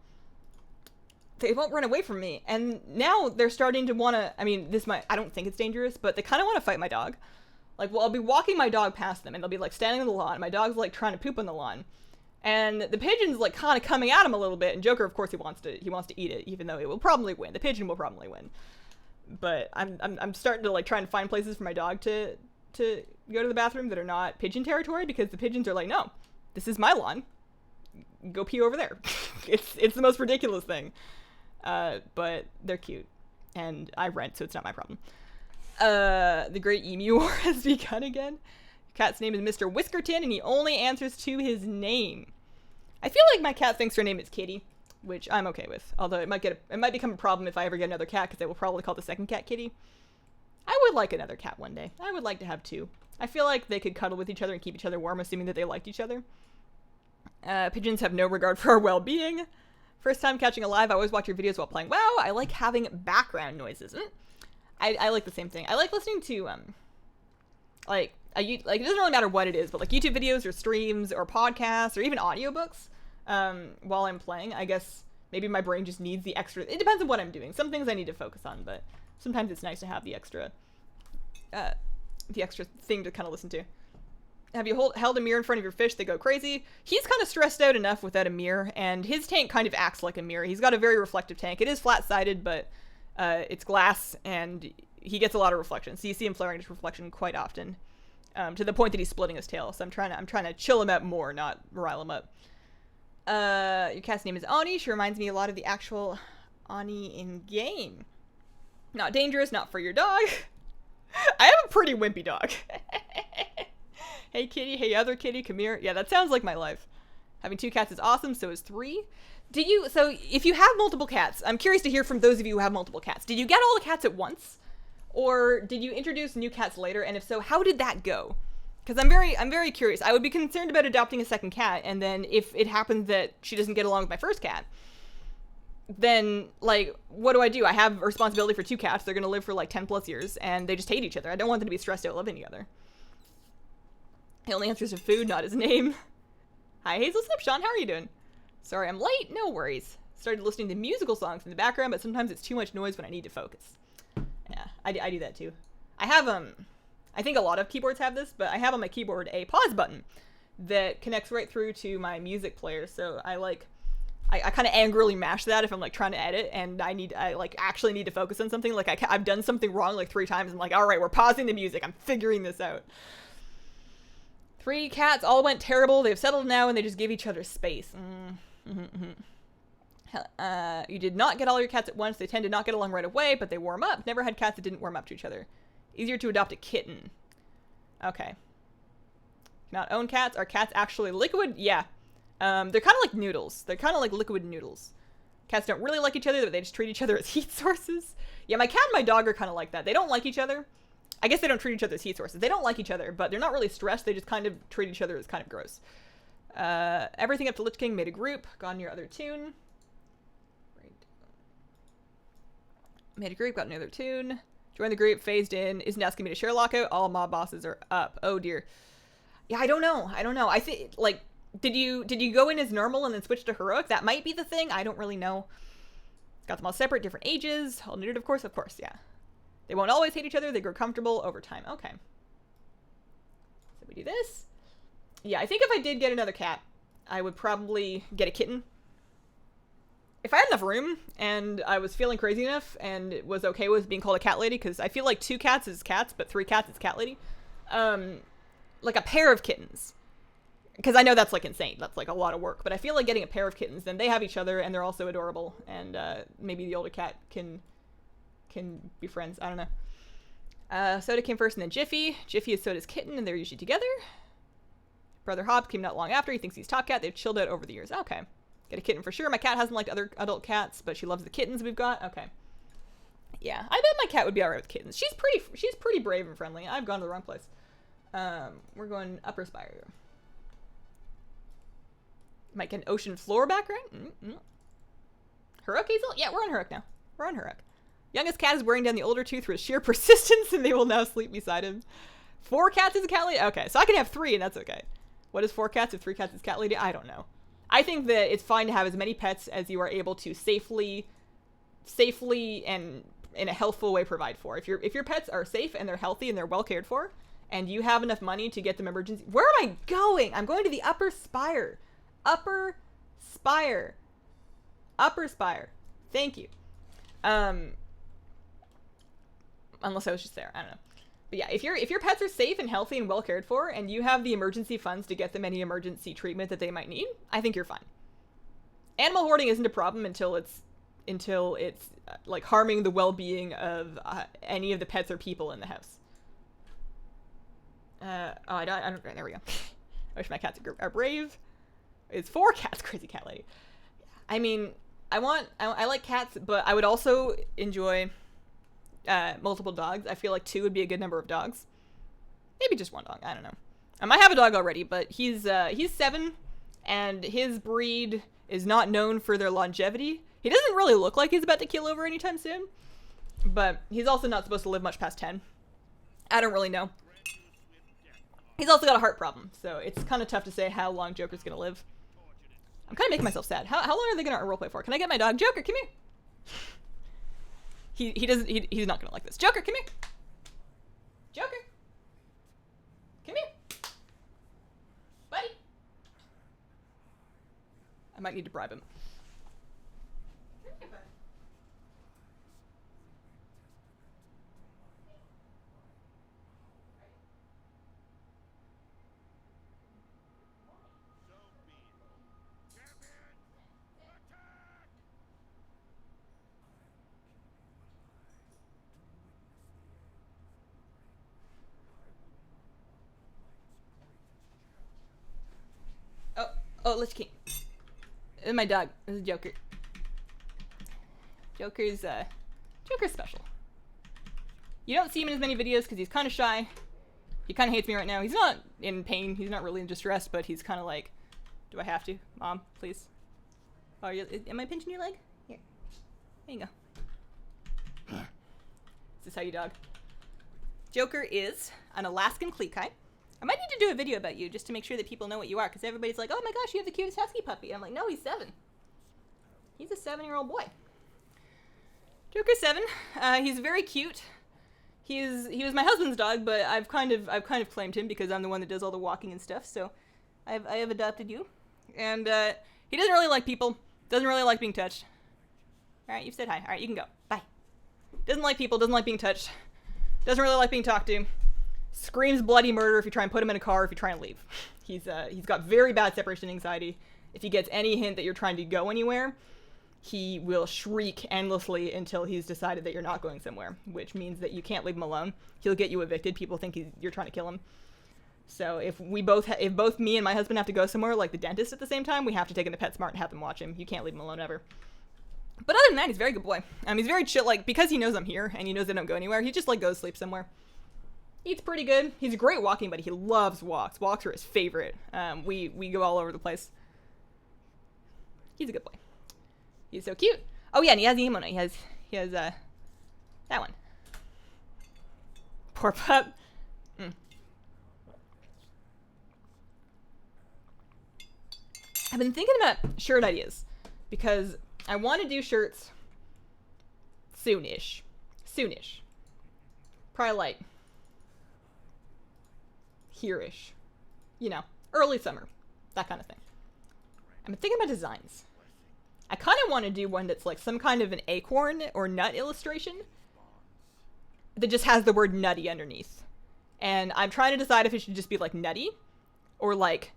They won't run away from me, and now they're starting to want to, I mean, I don't think it's dangerous, but they kind of want to fight my dog. Like, well, I'll be walking my dog past them, and they'll be like standing on the lawn, and my dog's like trying to poop on the lawn. And the pigeon's like kind of coming at him a little bit, and Joker, of course, he wants to eat it, even though it will probably win. The pigeon will probably win. But I'm starting to like try and find places for my dog to go to the bathroom that are not pigeon territory, because the pigeons are like, no, this is my lawn. Go pee over there. It's the most ridiculous thing. But they're cute, and I rent, so it's not my problem. The Great Emu War has begun again. Cat's name is Mr. Whiskerton, and he only answers to his name. I feel like my cat thinks her name is Kitty, which I'm okay with. Although it might become a problem if I ever get another cat, because I will probably call the second cat Kitty. I would like another cat one day. I would like to have two. I feel like they could cuddle with each other and keep each other warm, assuming that they liked each other. Pigeons have no regard for our well-being. First time catching a live, I always watch your videos while playing. Wow, I like having background noises. I like the same thing. I like listening to, like, it doesn't really matter what it is, but like YouTube videos or streams or podcasts or even audiobooks while I'm playing. I guess maybe my brain just needs the extra. It depends on what I'm doing. Some things I need to focus on, but sometimes it's nice to have the extra thing to kind of listen to. Have you held a mirror in front of your fish? They go crazy. He's kind of stressed out enough without a mirror, and his tank kind of acts like a mirror. He's got a very reflective tank. It is flat-sided, but it's glass, and he gets a lot of reflection. So you see him flaring his reflection quite often, to the point that he's splitting his tail. So I'm trying to chill him out more, not rile him up. Your cat's name is Ani. She reminds me a lot of the actual Ani in game. Not dangerous, not for your dog. I have a pretty wimpy dog. Hey kitty, hey other kitty, come here. Yeah, that sounds like my life. Having 2 cats is awesome, so is 3. So if you have multiple cats, I'm curious to hear from those of you who have multiple cats. Did you get all the cats at once? Or did you introduce new cats later? And if so, how did that go? Because I'm very curious. I would be concerned about adopting a second cat, and then if it happens that she doesn't get along with my first cat, then, like, what do? I have a responsibility for 2 cats. They're going to live for, like, 10 plus years, and they just hate each other. I don't want them to be stressed out living together. He only answers to food, not his name. Hi, Hazel Sean, how are you doing? Sorry, I'm late. No worries. Started listening to musical songs in the background, but sometimes it's too much noise when I need to focus. Yeah, I do that too. I have, I think a lot of keyboards have this, but I have on my keyboard a pause button that connects right through to my music player, so I kind of angrily mash that if I'm like trying to edit and I like actually need to focus on something. Like I've done something wrong like 3 times. I'm like, all right, we're pausing the music. I'm figuring this out. 3 cats all went terrible. They've settled now and they just give each other space. You did not get all your cats at once. They tend to not get along right away, but they warm up. Never had cats that didn't warm up to each other. Easier to adopt a kitten. Okay. Not own cats. Are cats actually liquid? Yeah. They're kind of like noodles. They're kind of like liquid noodles. Cats don't really like each other, but they just treat each other as heat sources. Yeah, my cat and my dog are kind of like that. They don't like each other. I guess they don't treat each other as heat sources. They don't like each other, but they're not really stressed. They just kind of treat each other as kind of gross. Everything up to Lich King made a group. Gone your other tune. Right. Made a group, got another tune. Joined the group, phased in. Isn't asking me to share lockout. All mob bosses are up. Oh dear. Yeah, I don't know. I think, like, did you go in as normal and then switch to heroic? That might be the thing. I don't really know. Got them all separate, different ages. All neutered, of course, yeah. They won't always hate each other. They grow comfortable over time. Okay. So we do this. Yeah, I think if I did get another cat, I would probably get a kitten. If I had enough room and I was feeling crazy enough and was okay with being called a cat lady, because I feel like 2 cats is cats, but 3 cats is cat lady. Like a pair of kittens. Because I know that's like insane. That's like a lot of work. But I feel like getting a pair of kittens, then they have each other and they're also adorable. And maybe the older cat can be friends. I don't know. Soda came first and then Jiffy. Jiffy is Soda's kitten and they're usually together. Brother Hop came not long after. He thinks he's top cat. They've chilled out over the years. Okay. Get a kitten for sure. My cat hasn't liked other adult cats, but she loves the kittens we've got. Okay. Yeah, I bet my cat would be alright with kittens. She's pretty brave and friendly. I've gone to the wrong place. We're going upper spire. Might get an ocean floor background. Heroic, Hazel? Yeah, we're on Heroic now. We're on Heroic. Youngest cat is wearing down the older 2 through his sheer persistence, and they will now sleep beside him. 4 cats is a cat lady? Okay, so I can have 3, and that's okay. What is 4 cats if 3 cats is cat lady? I don't know. I think that it's fine to have as many pets as you are able to safely and in a healthful way provide for. If your pets are safe and they're healthy and they're well cared for, and you have enough money to get them emergency... Where am I going? I'm going to the upper spire. Upper Spire. Upper Spire. Thank you. Unless I was just there. I don't know. But yeah, if your pets are safe and healthy and well cared for, and you have the emergency funds to get them any emergency treatment that they might need, I think you're fine. Animal hoarding isn't a problem until it's like harming the well-being of any of the pets or people in the house. I don't. There we go. I wish my cats are brave. It's 4 cats, crazy cat lady. I mean, I like cats, but I would also enjoy multiple dogs. I feel like 2 would be a good number of dogs. Maybe just 1 dog. I don't know. I might have a dog already, but he's 7, and his breed is not known for their longevity. He doesn't really look like he's about to keel over anytime soon, but he's also not supposed to live much past 10. I don't really know. He's also got a heart problem, so it's kind of tough to say how long Joker's gonna live. I'm kind of making myself sad. How long are they gonna roleplay for? Can I get my dog? Joker, come here. He's not gonna like this. Joker, come here. Joker. Come here. Buddy. I might need to bribe him. Come here, buddy. Oh, let's keep. This is my dog. This is Joker. Joker's special. You don't see him in as many videos because he's kind of shy. He kind of hates me right now. He's not in pain. He's not really in distress, but he's kind of like, do I have to? Mom, please. Oh, am I pinching your leg? Here. There you go. Is this how you dog? Joker is an Alaskan Klekai. I might need to do a video about you just to make sure that people know what you are, because everybody's like, oh my gosh, you have the cutest husky puppy. I'm like, no, he's 7. He's a 7-year-old boy. Joker's 7. He's very cute. He was my husband's dog, but I've kind of claimed him because I'm the one that does all the walking and stuff. So I have adopted you, and he doesn't really like people. Doesn't really like being touched. All right, you've said hi. All right, you can go. Bye. Doesn't like people. Doesn't like being touched. Doesn't really like being talked to. Screams bloody murder if you try and put him in a car, if you try and leave. He's got very bad separation anxiety. If he gets any hint that you're trying to go anywhere, he will shriek endlessly until he's decided that you're not going somewhere, which means that you can't leave him alone. He'll get you evicted. People think you're trying to kill him. So if both me and my husband have to go somewhere, like the dentist at the same time, we have to take him to PetSmart and have them watch him. You can't leave him alone ever. But other than that, he's a very good boy. He's very chill, like, because he knows I'm here and he knows I don't go anywhere, he just, like, goes sleep somewhere. Eats pretty good. He's a great walking buddy. He loves walks. Walks are his favorite. We go all over the place. He's a good boy. He's so cute. Oh yeah, and he has the emo note. He has that one. Poor pup. I've been thinking about shirt ideas because I want to do shirts soonish. Soonish. Probably like here-ish. You know, early summer. That kind of thing. I've been thinking about designs. I kind of want to do one that's like some kind of an acorn or nut illustration that just has the word nutty underneath. And I'm trying to decide if it should just be like nutty or like ...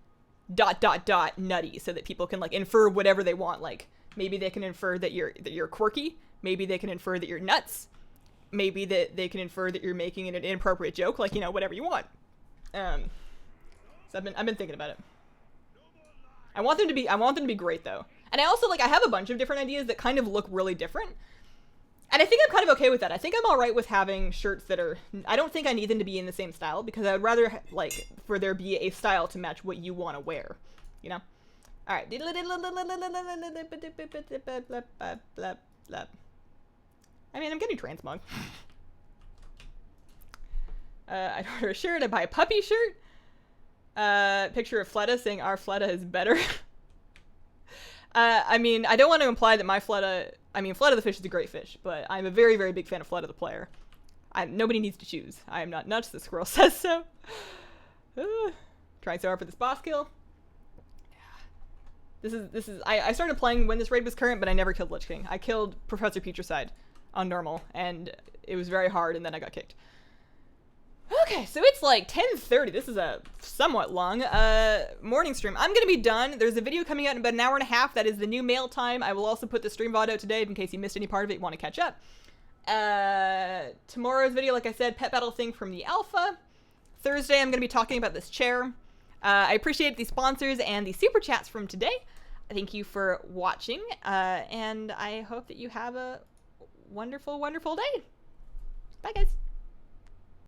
nutty, so that people can like infer whatever they want. Like maybe they can infer that you're quirky. Maybe they can infer that you're nuts. Maybe that they can infer that you're making an inappropriate joke. Like, you know, whatever you want. So I've been thinking about it. I want them to be great though. And I also, like, I have a bunch of different ideas that kind of look really different. And I think I'm kind of okay with that. I think I'm alright with having shirts that are... I don't think I need them to be in the same style, because I would rather, like, for there be a style to match what you want to wear. You know? Alright. I mean, I'm getting transmog. I'd order a shirt. I'd buy a puppy shirt. Picture of Fleta saying our Fleta is better. I mean, I don't want to imply that my Fleta... I mean, Fleta the fish is a great fish, but I'm a very, very big fan of Fleta the player. Nobody needs to choose. I am not nuts. The squirrel says so. Trying so hard for this boss kill. I started playing when this raid was current, but I never killed Lich King. I killed Professor Putricide on normal, and it was very hard, and then I got kicked. Okay, so it's like 10:30. This is a somewhat long morning stream. I'm gonna be done. There's a video coming out in about an hour and a half. That is the new mail time. I will also put the stream VoD out today in case you missed any part of it, you want to catch up. Tomorrow's video, like I said, pet battle thing from the alpha. Thursday, I'm gonna be talking about this chair. I appreciate the sponsors and the super chats from today. Thank you for watching, and I hope that you have a wonderful, wonderful day. Bye, guys.